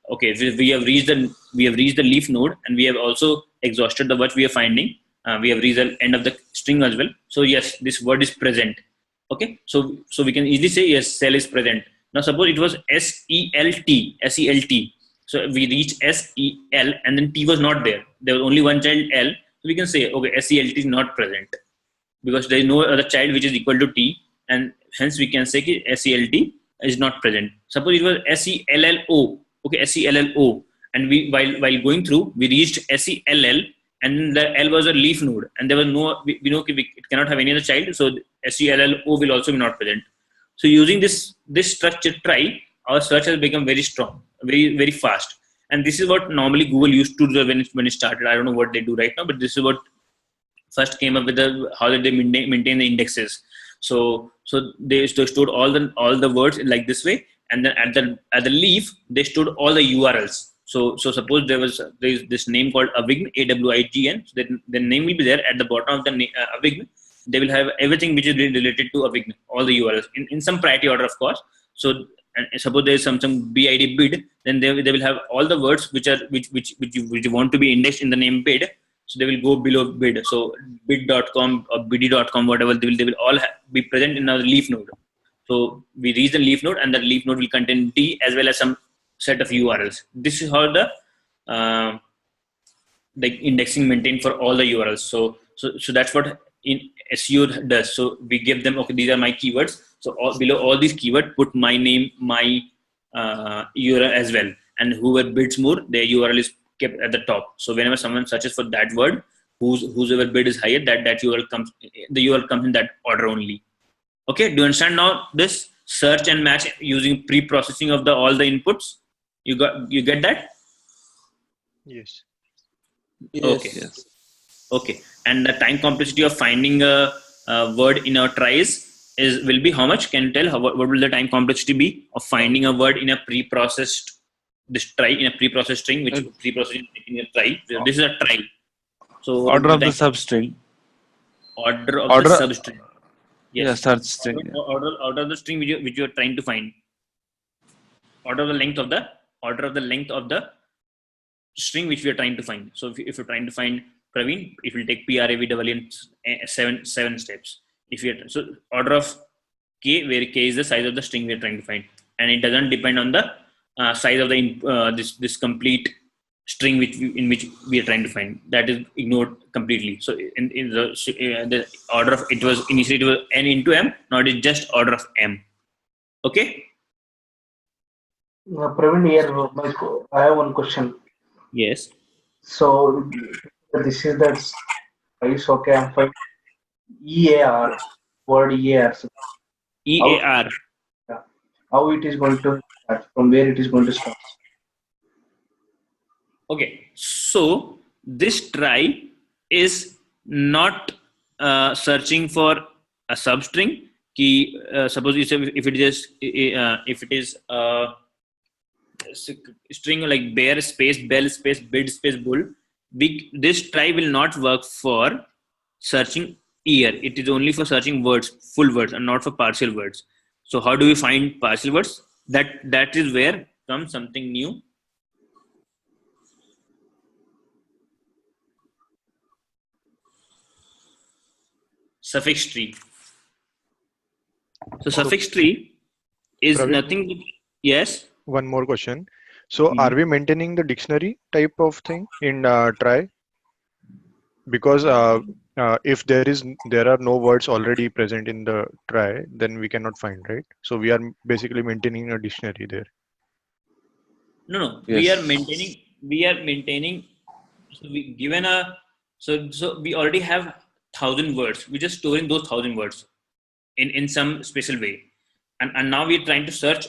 Okay, we have reached the leaf node, and we have also exhausted the words we are finding. We have reached the end of the string as well. So yes, this word is present. Okay, so we can easily say yes, cell is present. Now suppose it was SELT. So we reached SEL and then T was not there. There was only one child L. So we can say, okay, SELT is not present because there is no other child which is equal to T, and hence we can say SELT is not present. Suppose it was SELLO. Okay, SELLO, and we while going through we reached SELL, and the L was a leaf node, and there was no, we know it cannot have any other child, so SELLO will also be not present. So using this structure try, our search has become very strong, very very fast, and this is what normally Google used to do when it started. I don't know what they do right now, but this is what first came up with how did they maintain the indexes. So they stored all the words like this way, and then at the leaf they stored all the URLs. So suppose there's this name called Avign, AWIGN. So the name will be there at the bottom of the Avign. They will have everything which is related to Avign, all the URLs in some priority order, of course. So and suppose there is some BID bid, then they will have all the words which you want to be indexed in the name bid. So they will go below bid. So bid.com or bid.com, whatever, they will all be present in our leaf node. So we reach the leaf node, and the leaf node will contain T as well as some set of URLs. This is how the indexing maintained for all the URLs. So that's what in SEO does. So we give them, okay, these are my keywords. So below all these keywords, put my name, my URL as well. And whoever bids more, their URL is kept at the top. So whenever someone searches for that word, whoever bid is higher, the URL comes in that order only. Okay, do you understand now this search and match using pre-processing of all the inputs? You get that? Yes. Okay. Yes. Okay, and the time complexity of finding a word in our tries will be how much? Can you tell what will the time complexity be of finding a word in a pre-processed string, which pre-processing in a try? This is a try. So order of the substring. Order of the substring. Yes. Yeah, search string. Order of the string which you are trying to find. Order of the length of the string which we are trying to find. So if you're trying to find Praveen, it will take PRAVW in seven steps. So order of K, where K is the size of the string we are trying to find, and it doesn't depend on the size of the this complete string in which we are trying to find. That is ignored completely. So in the order of, it was initially it was n into m. Now it is just order of m. Okay. Praveen, here I have one question. Yes. So this is that price. Okay, I'm fine. EAR, word EAR. EAR. How it is going to start? From where it is going to start? Okay, so this try is not searching for a substring. Key, suppose you say if it is string like bear space bell space bid space bull, this try will not work for searching year. It is only for searching words, full words, and not for partial words. So how do we find partial words? That is where comes something new. Suffix tree. So So, suffix tree is Praveen, nothing but, yes. one more question. So, are Mhm. we maintaining the dictionary type of thing in try? Because if there are no words already present in the try, then we cannot find, right? So we are basically maintaining a dictionary there. No, we are Yes. maintaining. We are maintaining. So we given a so we already have 1,000 words. We're just storing those 1,000 words in some special way, and now we're trying to search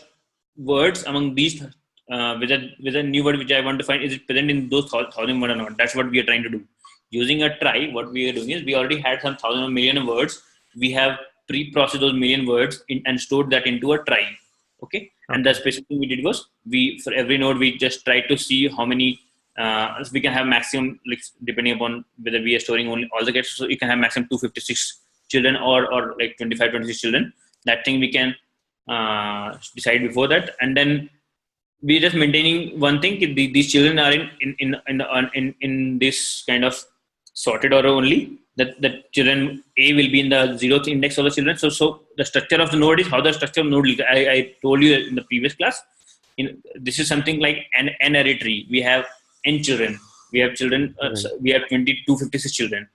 words among these with a new word which I want to find, is it present in those 1,000 words or not. That's what we are trying to do using a try. What we are doing is we already had some 1,000 or 1,000,000 words. We have pre-processed those million words and stored that into a try. Okay, and the Okay. specific thing we did was, we for every node we just tried to see how many we can have maximum, like depending upon whether we are storing only all the gates. So you can have maximum 256 children, or like 25 26 children. That thing we can decide before that, and then we're just maintaining one thing. These children are in this kind of sorted order only. That children A will be in the 0th index of the children. So the structure of the node is how the structure of node. I told you in the previous class. This is something like an array tree. We have n children. We have children. Right. We have 2256 children.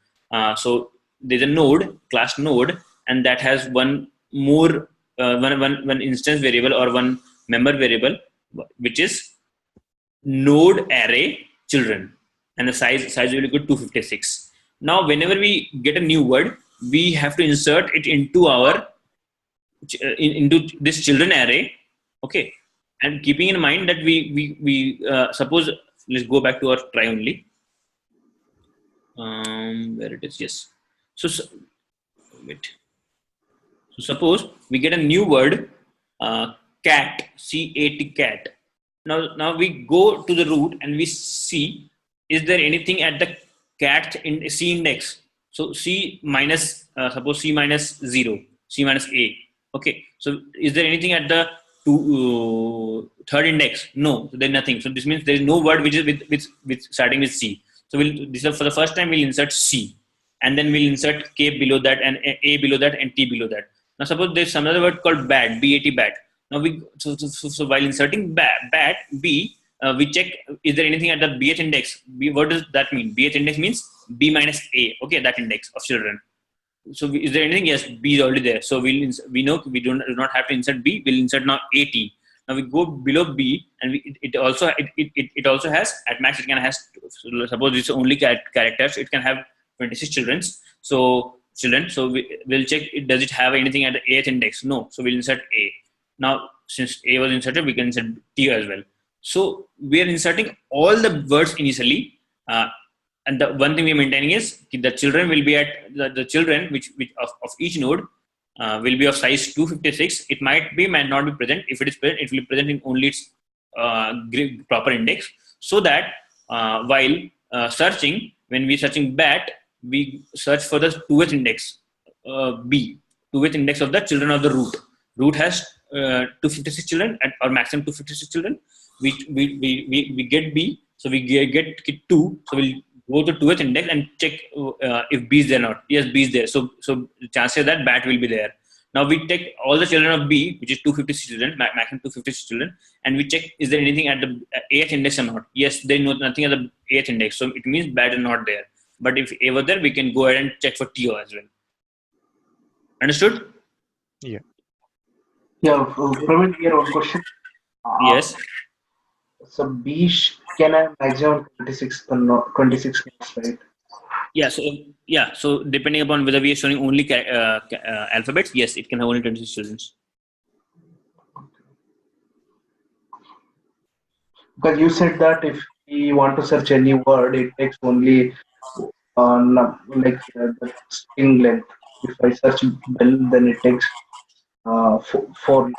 So there's a node, class node, and that has one more one instance variable or one member variable, which is node array children, and the size will be good 256. Now whenever we get a new word, we have to insert it into our into this children array. Okay, and keeping in mind that we suppose, let's go back to our try only. Where it is, yes. So wait. So suppose we get a new word, cat, C-A-T, cat. Now we go to the root and we see, is there anything at the cat in C index? So C minus, suppose C minus 0, C minus A. Okay. So is there anything at the third index? No. So there's nothing. So this means there is no word which is with starting with C. So this is for the first time we'll insert C, and then we'll insert K below that, and A below that, and T below that. Now suppose there's some other word called bat, B-A-T, bat. Now so while inserting bat B, we check, is there anything at the BH index? B, what does that mean? BH index means B minus A. Okay, that index of children. So is there anything? Yes, B is already there. So we know we do not have to insert B. We'll insert now AT. Now we go below B, and it also has, at max it can has, suppose it's only characters, it can have 26 childrens. So children. So we'll check does it have anything at the eighth index? No. So we'll insert A. Now since A was inserted, we can insert T as well. So we are inserting all the words initially. And the one thing we're maintaining is the children will be at the children which of each node will be of size 256. It might not be present. If it is present, it will be present in only its proper index, so that while searching, when we searching bat, we search for the 2th index, B, 2th index of the children of the root. Root has 256 children or maximum 256 children. We get B, so we get 2. So we'll go to 2th index and check if B is there or not. Yes, B is there. So chances that bat will be there. Now we take all the children of B, which is 256 children, maximum 256 children, and we check, is there anything at the 8th index or not. Yes, there is nothing at the 8th index, so it means bat is not there. But if A was there, we can go ahead and check for TO as well. Understood? Yeah. Yeah, Praveen, here one question. Yes. So B can have maximum 26 26 nodes, right? Yeah. So depending upon whether we are showing only alphabets, yes, it can have only 26 children. Because you said that if we want to search any word, it takes only The string length. If I search bell, then it takes four. For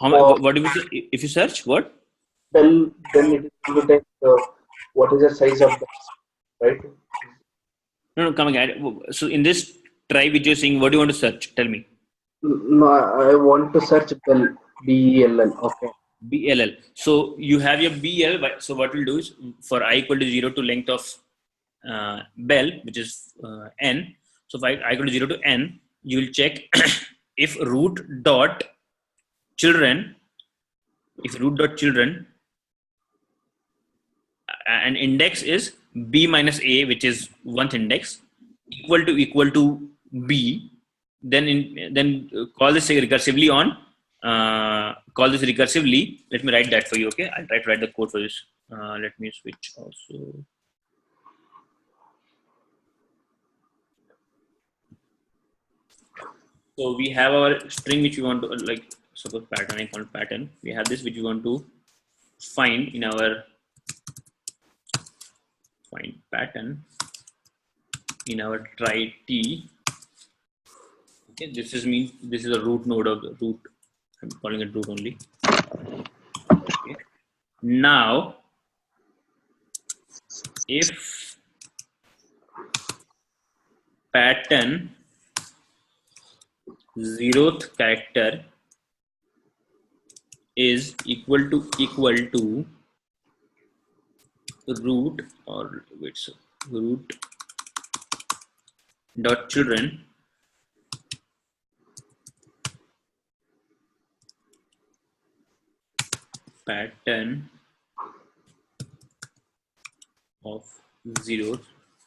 What if if you search what? bell, then it is going to take what is the size of the right? No, come again. So in this try which you're saying, what do you want to search? Tell me. No, I want to search bell. BELL. Okay. BLL. So you have your BL. So what we'll do is for I equal to 0 to length of bell, which is n. So if I equal to 0 to n, you will check if root dot children, and index is b minus a, which is 1th index, equal to b, then call this recursively on call this recursively. Let me write that for you. Okay, I'll try to write the code for this. Let me switch also. So we have our string which we want to, like, suppose pattern, I call pattern. We have this which we want to find in our find pattern in our try t. Okay, this is a root node of the root. I'm calling it root only. Okay. Now, if pattern 0th character is equal to root, or wait, so root dot children pattern of 0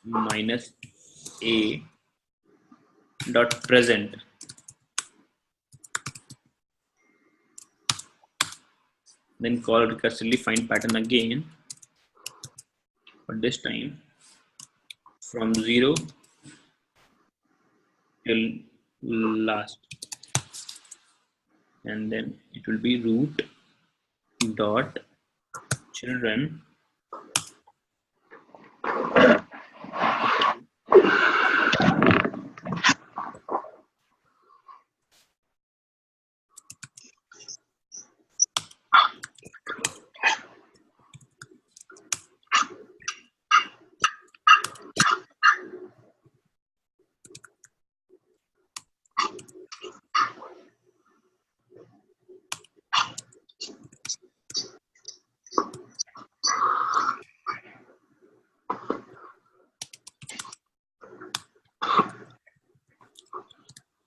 minus a dot present, then call recursively find pattern again, but this time from 0 till last, and then it will be root dot children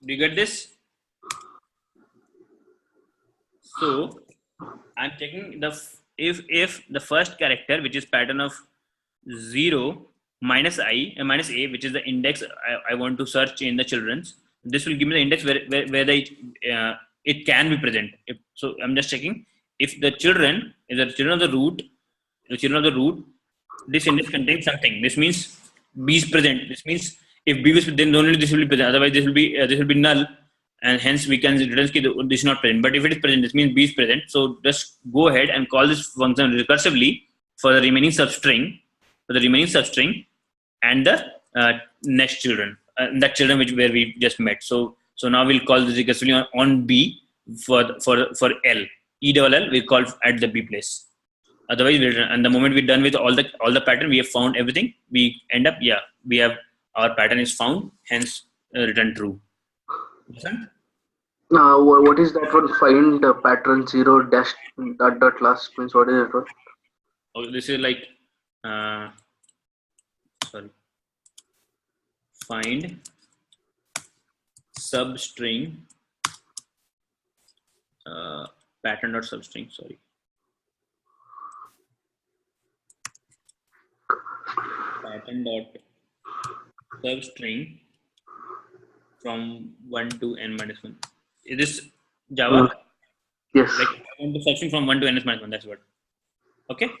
Do you get this? So I'm checking if the first character, which is pattern of 0 minus minus a, which is the index I want to search in the children's. This will give me the index where it can be present. So I'm just checking if the children of the root, this index contains something. This means b is present. This means if b is present, then only this will be present. Otherwise, this will be null, and hence we can return this is not present. But if it is present, this means b is present. So just go ahead and call this function recursively for the remaining substring, and the next children, that children where we just met. So now we'll call this recursively on b for L. E double L we call at the b place. Otherwise, and the moment we're done with all the pattern, we have found everything. We end up, we have our pattern is found, hence return true. Understand? What is that one? Find pattern 0 dash dot last means what is it? One? Oh, this is like, sorry, find substring pattern dot substring. Sorry. Pattern dot substring from 1 to n minus 1. Is this Java? Yes. Like I want to substring from 1 to n minus 1. That's what. Okay.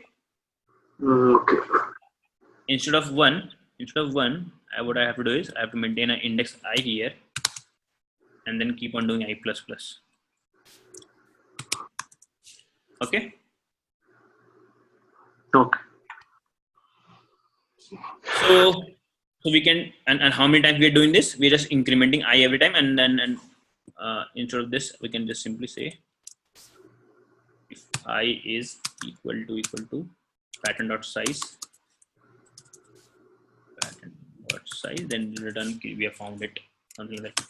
Okay. Instead of one, what I have to do is I have to maintain an index I here, and then keep on doing I plus plus. Okay. Okay. So So we can, and how many times we are doing this? We're just incrementing I every time, and then instead of this, we can just simply say if I is equal to pattern dot size, then return we have found it, something like that.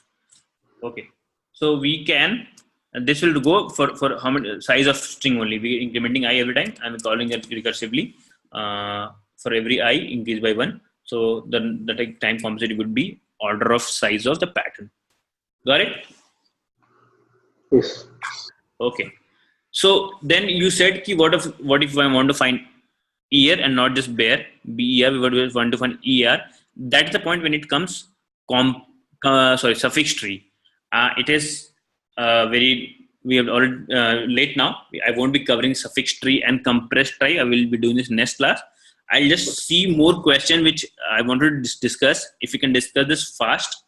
Okay, so we can, and this will go for how many size of string only. We are incrementing I every time. I'm calling it recursively. For every I increase by 1. So the time complexity would be order of size of the pattern. Got it? Yes. Okay. So then you said ki what if I want to find ear and not just bear, BER, we would want to find ER. That's the point when it comes suffix tree. It is very, we have already late now. I won't be covering suffix tree and compressed tree. I will be doing this next class. I'll just see more question which I want to discuss. If you can discuss this fast,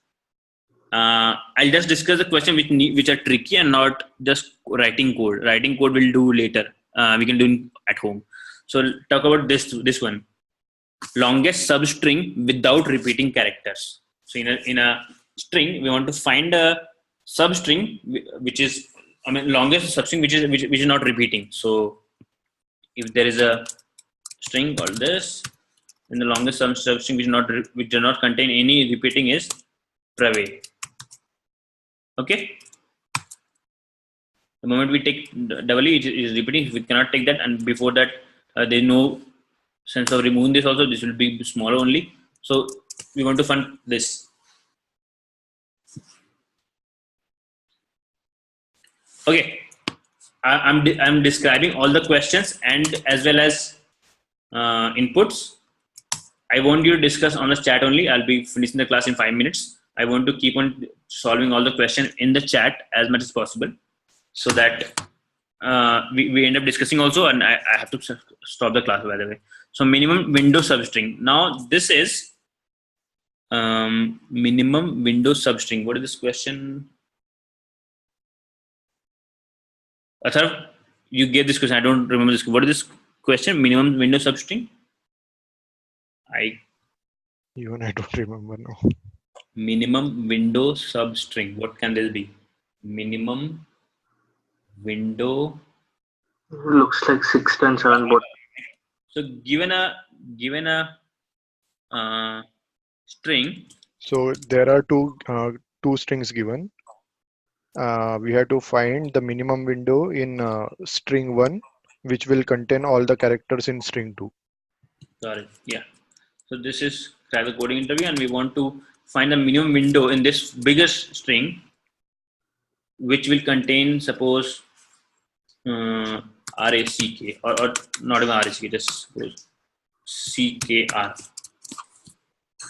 I'll just discuss the question which are tricky and not just writing code. Writing code we'll do later. We can do at home. So talk about this one. Longest substring without repeating characters. So in a string, we want to find a substring which is, longest substring which is not repeating. So if there is a string called this, then the longest substring which does not contain any repeating is private. Okay. The moment we take double E, it is repeating. We cannot take that, and before that, there is no sense of removing this. Also, this will be smaller only. So we want to find this. Okay, I'm describing all the questions and as well as inputs. I want you to discuss on the chat only. I'll be finishing the class in 5 minutes. I want to keep on solving all the questions in the chat as much as possible, so that we end up discussing also, and I have to stop the class by the way. So minimum window substring. Now this is minimum window substring. What is this question? Atharv, you gave this question. I don't remember this. What is this question? Minimum window substring. Even I don't remember now. Minimum window substring. What can this be? Minimum window. Looks like 6 and 7 both. So given a string. So there are two strings given. We have to find the minimum window in string 1, which will contain all the characters in string 2. Sorry. Yeah. So this is crack the coding interview, and we want to find the minimum window in this biggest string, which will contain, suppose, RACK or not even RACK, just suppose CKR,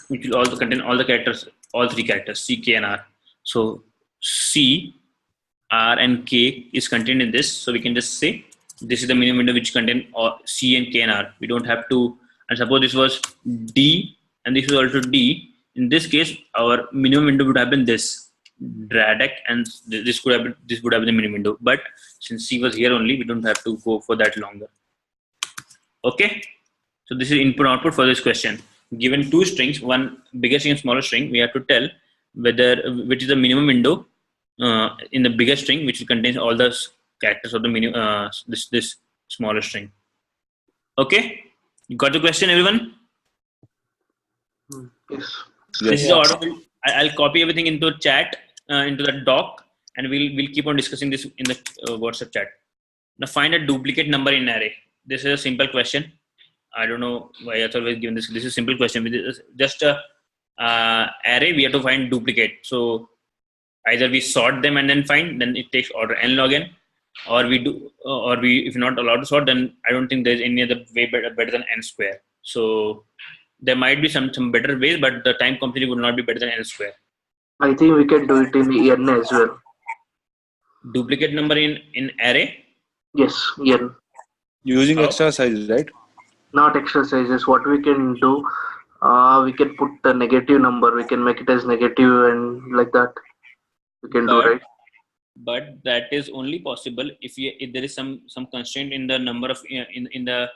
which will also contain all the characters, all 3 characters, CK and R. So C, R, and K is contained in this. So we can just say this is the minimum window which contain C and K and R. We don't have to. And suppose this was D and this was also D. In this case, our minimum window would have been this Dradak, and this would have been the minimum window. But since C was here only, we don't have to go for that longer. Okay. So this is input output for this question. Given 2 strings, one bigger string and smaller string, we have to tell which is the minimum window in the bigger string, which contains all the characters of the this smaller string. Okay, you got the question, everyone? Yes. This is the order. I'll copy everything into chat, into the doc, and we'll keep on discussing this in the WhatsApp chat. Now find a duplicate number in array. This is a simple question. I don't know why I thought we given this. This is a simple question. Just a array. We have to find duplicate. So either we sort them and then find. Then it takes order n log n, or we do, or we if not allowed to sort, then I don't think there's any other way better than n square. So there might be some better ways, but the time complexity would not be better than n square. I think we can do it in n as well. Duplicate number in array. Yes, n. Using extra size, right? Not exercises. What we can do, we can put the negative number. We can make it as negative and like that. We can do, right? But that is only possible if there is some constraint in the number of in the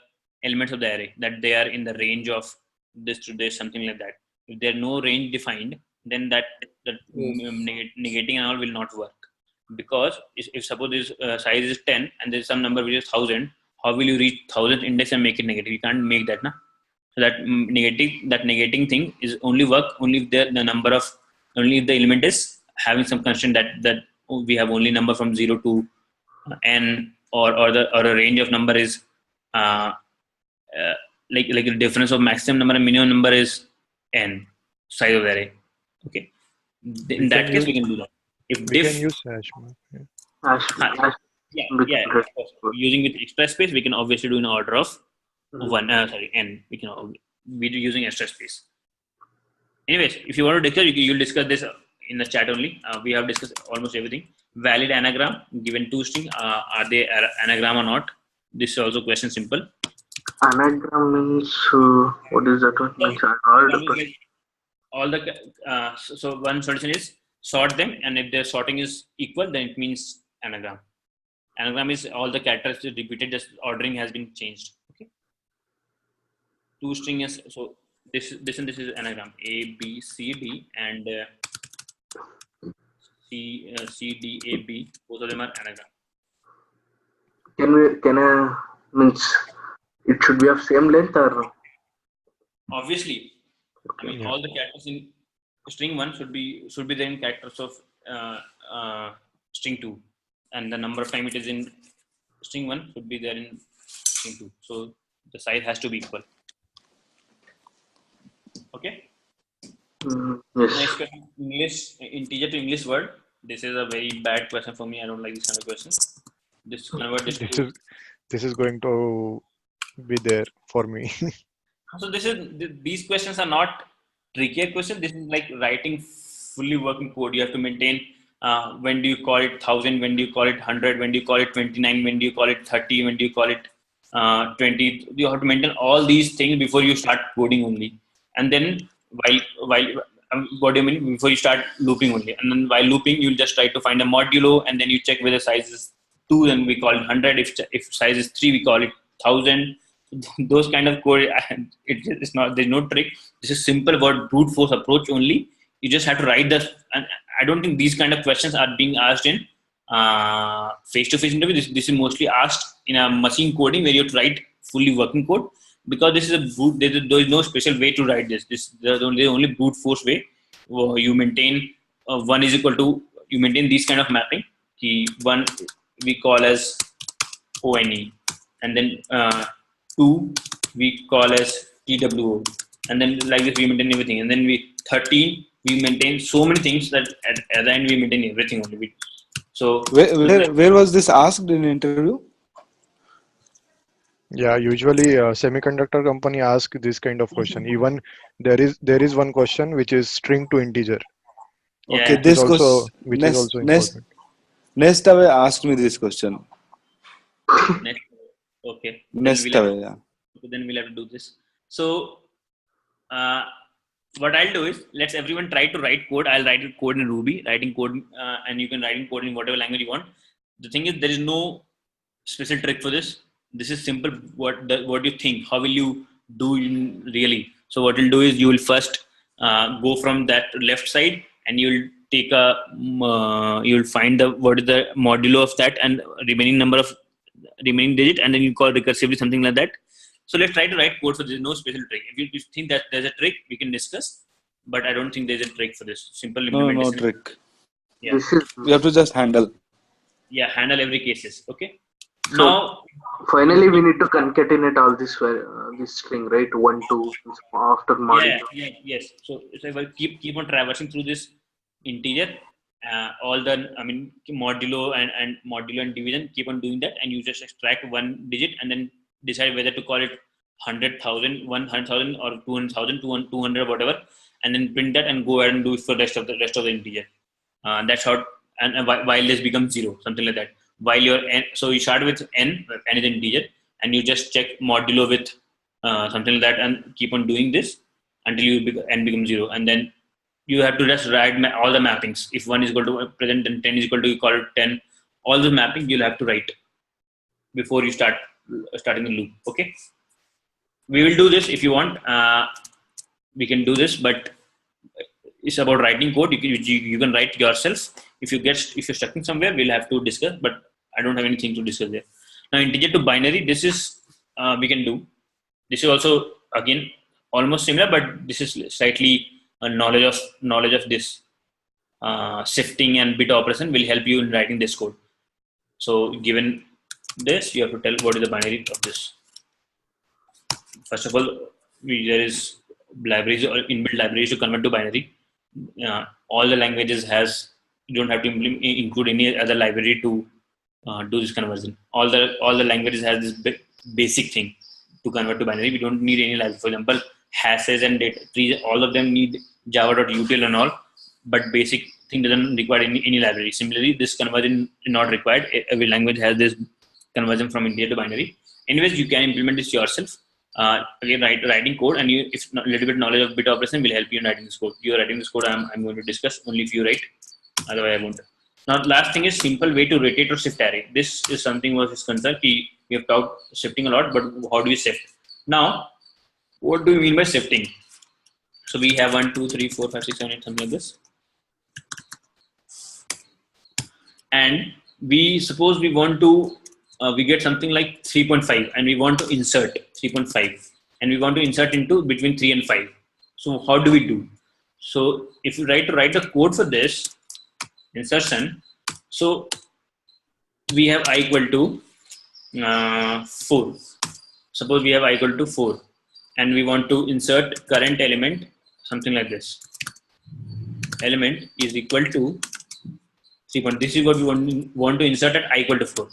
elements of the array, that they are in the range of this to this, something like that. If there are no range defined, then that negating and all will not work. Because if suppose this size is 10 and there is some number which is 1000, how will you reach 1000 index and make it negative? You can't make that, na? So that negating thing is only work only if the number of only if the element is having some constraint that we have only number from 0 to n, or a range of number is uh, like the difference of maximum number and minimum number is n size of the array. Okay, in that case we can do that. If We can diff use hash mark. Yeah. Hash, hash with yeah, of course. Using with extra space, we can obviously do in order of n. We can be using extra space. Anyways, if you want to discuss, you'll discuss this in the chat only. We have discussed almost everything. Valid anagram given two string. Are they anagram or not? This is also question simple. Anagram means what is that one? Means I heard, but All the so one solution is sort them, and if their sorting is equal, then it means anagram. Anagram is all the characters repeated, just ordering has been changed. Okay. Two string is so this and this is anagram. A B C D and C D A B. Both of them are anagram. can I means it should be of same length or Obviously, I mean all the characters in string 1 should be there in characters of string 2, and the number of time it is in string 1 should be there in string 2. So the size has to be equal. Okay. yes. Next question: English integer to English word. This is a very bad question for me. I don't like this kind of question. This convert this to. This is going to be there for me. So these questions are not trickier questions. This is like writing fully working code. You have to maintain when do you call it 1000, when do you call it 100, when do you call it 29, when do you call it 30, when do you call it 20. You have to maintain all these things before you start coding only. And then while what do you mean? Before you start looping only. And then while looping, you'll just try to find a modulo, and then you check whether size is 2, then we call it 100. If size is 3, we call it 1000. Those kind of code, it's not, there's no trick. This is simple word brute force approach only. You just have to write the, and I don't think these kind of questions are being asked in face-to-face interview. This is mostly asked in a machine coding where you have to write fully working code, because this is a brute. There is no special way to write this. There's only brute force way. You maintain one is equal to, you maintain these kind of mapping. One we call as ONE, and then 2 we call as TWO, and then like this we maintain everything, and then 13 we maintain so many things that at the end we maintain everything only. So where was this asked in interview? Yeah, usually semiconductor company ask this kind of question. Even there is one question which is string to integer. Okay, yeah. this also, question which is also important. Nest away asked me this question. Okay. Nest away, yeah. Then we'll have to do this. So what I'll do is, let's everyone try to write code. I'll write code in Ruby, writing code, and you can write in code in whatever language you want. The thing is, there is no special trick for this. This is simple. What you think? How will you do really? So what you'll do is, you will first go from that left side, and you'll take you'll find what is the modulo of that and remaining digit, and then you call recursively something like that. So let's try to write code. So there's no special trick. If you think that there's a trick, we can discuss. But I don't think there's a trick for this. Simple implementation. No trick. Yeah. This is You have to just handle. Yeah, handle every cases. Okay. so Now, finally we need to concatenate all this string, right? 1 2 after modulo. yes. So if I keep on traversing through this integer, all the modulo and division, keep on doing that, and you just extract one digit and then decide whether to call it 100,000, 100,000, or 200,000, 200, whatever, and then print that and go ahead and do it for the rest of the integer. That's how. And while this becomes 0, something like that. While your n, so you start with n is an integer, and you just check modulo with something like that, and keep on doing this until n becomes 0, and then you have to just write all the mappings. If 1 is equal to present and 10 is equal to, you call it 10. All the mapping you'll have to write before you starting the loop. Okay, we will do this if you want. We can do this, but is about writing code. You can write yourself. If you're stuck in somewhere, we'll have to discuss. But I don't have anything to discuss there. Now integer to binary. This is we can do. This is also again almost similar, but this is slightly a knowledge of this shifting and bit operation will help you in writing this code. So given this, you have to tell what is the binary of this. First of all, there is libraries or inbuilt libraries to convert to binary. All the languages you don't have to include any other library to do this conversion. All the languages has this basic thing to convert to binary. We don't need any library. For example, hashes and data trees, all of them need java.util and all, but basic thing doesn't require any library. Similarly, this conversion is not required. Every language has this conversion from integer to binary. Anyways, you can implement this yourself. Again, writing code, and if a little bit knowledge of bit operation will help you in writing this code. You are writing this code. I'm going to discuss only if you write. Otherwise, I won't. Now, last thing is simple way to rotate or shift array. This is something was his concern. We have talked shifting a lot, but how do we shift? Now, what do we mean by shifting? So we have 1, 2, 3, 4, 5, 6, 7, 8, something like this. And we suppose we want to we get something like 3.5 and we want to insert 3.5 and we want to insert into between 3 and 5. So how do we do? So if you write the code for this insertion, so we have I equal to 4. Suppose we have I equal to 4 and we want to insert current element, something like this. Element is equal to 3. This is what we want to insert at I equal to 4.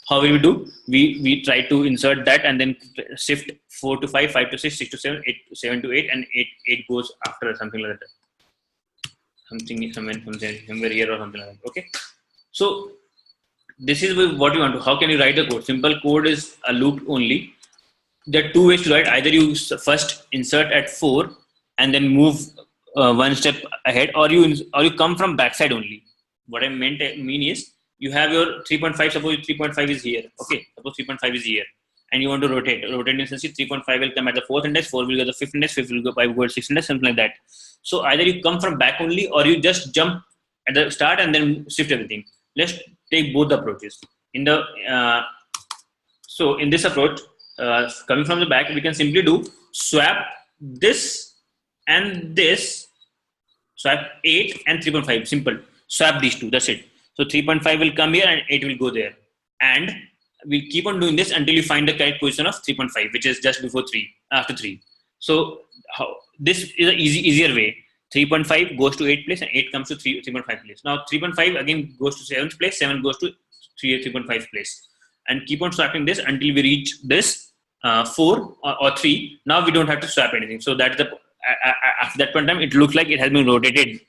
How will we do? We try to insert that and then shift 4 to 5, 5 to 6, 6 to 7, 7 to 8, and 8 goes after, something like that. Somewhere here or something like that. Okay. So this is what you want to. How can you write the code? Simple code is a loop only. There are two ways to write. Either you first insert at 4 and then move one step ahead, or you come from backside only. What I mean is, you have your 3.5. Suppose 3.5 is here. Okay, suppose 3.5 is here, and you want to rotate. Rotate instance, 3.5 will come at the 4th index, 4 will go to the 5th index, 5 will go 5 will go to 6th index, something like that. So either you come from back only, or you just jump at the start and then shift everything. Let's take both the approaches. So in this approach, coming from the back, we can simply do swap this and this. Swap 8 and 3.5. Simple. Swap these two. That's it. So 3.5 will come here and 8 will go there. And we'll keep on doing this until you find the correct position of 3.5, which is just before 3, after 3. So this is an easier way. 3.5 goes to 8th place and 8 comes to 3.5 place. Now 3.5 again goes to 7th place, 7 goes to 3.5 place. And keep on swapping this until we reach this 4 or 3. Now we don't have to swap anything. So that's the after that point in time, it looks like it has been rotated.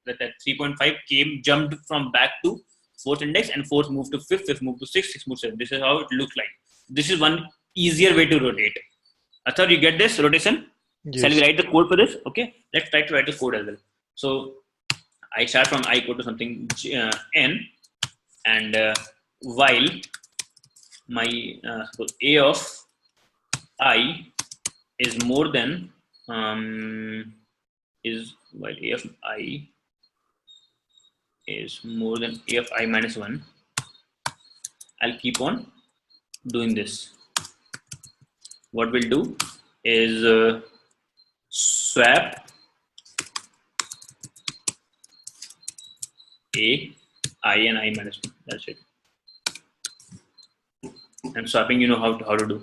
That 3.5 jumped from back to 4th index, and 4th moved to 5th, 5th moved to 6th, 6th moved to 7th. This is how it looks like. This is one easier way to rotate. Athar, you get this rotation? Yes. Shall we write the code for this? Okay, let's try to write the code as well. So I start from I equal to something n, and while my a of I is more than while a of I is more than a of I minus 1, I'll keep on doing this. What we'll do is swap a I and I minus 1. That's it. And swapping, you know how to do.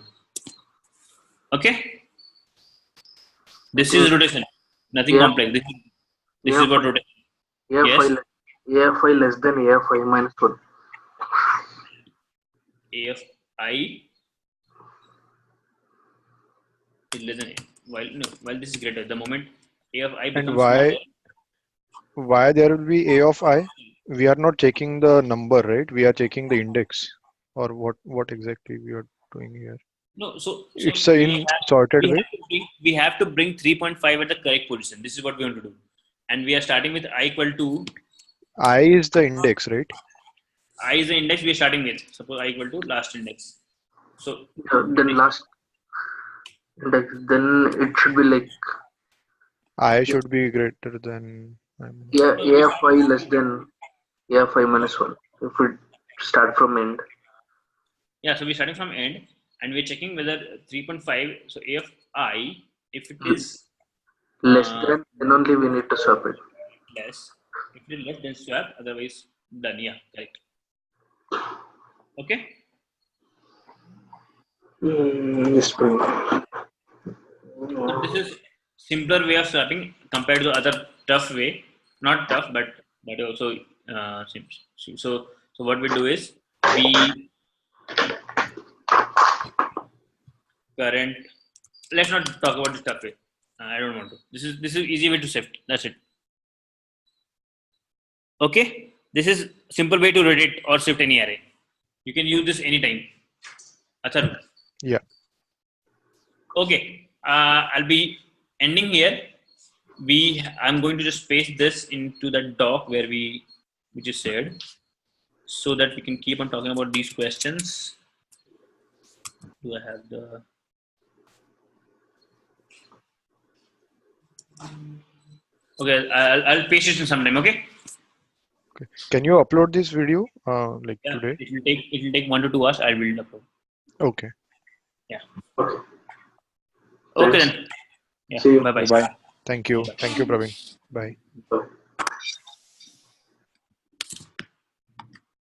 Okay. This is rotation. Nothing complex. This is what rotation. AFI, yes. AFI less than AFI minus 1. AFI is less than A. While this is greater, the moment AFI becomes And smaller, why there will be A of I? We are not checking the number, right? We are checking the index, or what exactly we are doing here? No, so it's in sorted way. We have to bring 3.5 at the correct position. This is what we want to do, and we are starting with I equal to I is the index, right? I is the index we are starting with. Suppose I equal to last index. So then last index, then it should be like I should be greater than. Yeah, AFI less than AFI minus 1. If we start from end. Yeah, so we're starting from end and we're checking whether 3.5. So AFI, if it is Less uh, than, then only we need to swap it. less, if it is less, then swap. Otherwise, done. Yeah, correct. Okay. Yes, bro. So this is simpler way of swapping compared to other tough way. Not tough, but also seems. So what we do is we current. Let's not talk about this tough way. I don't want to. This is easy way to shift. That's it. Okay. This is simple way to rotate or shift any array. You can use this anytime. Atharu. Yeah. Okay. I'll be ending here. I'm going to just paste this into the doc where we just shared, so that we can keep on talking about these questions. Do I have the? Okay, I'll paste it in some time. Okay. Okay. Can you upload this video like Yeah, today? it will take 1 to 2 hours. I'll build upload. Okay. Yeah. Okay. Okay Thanks. then. Yeah. See you. Bye bye. Bye. Thank you. Thank you, Praveen. Bye. Bye.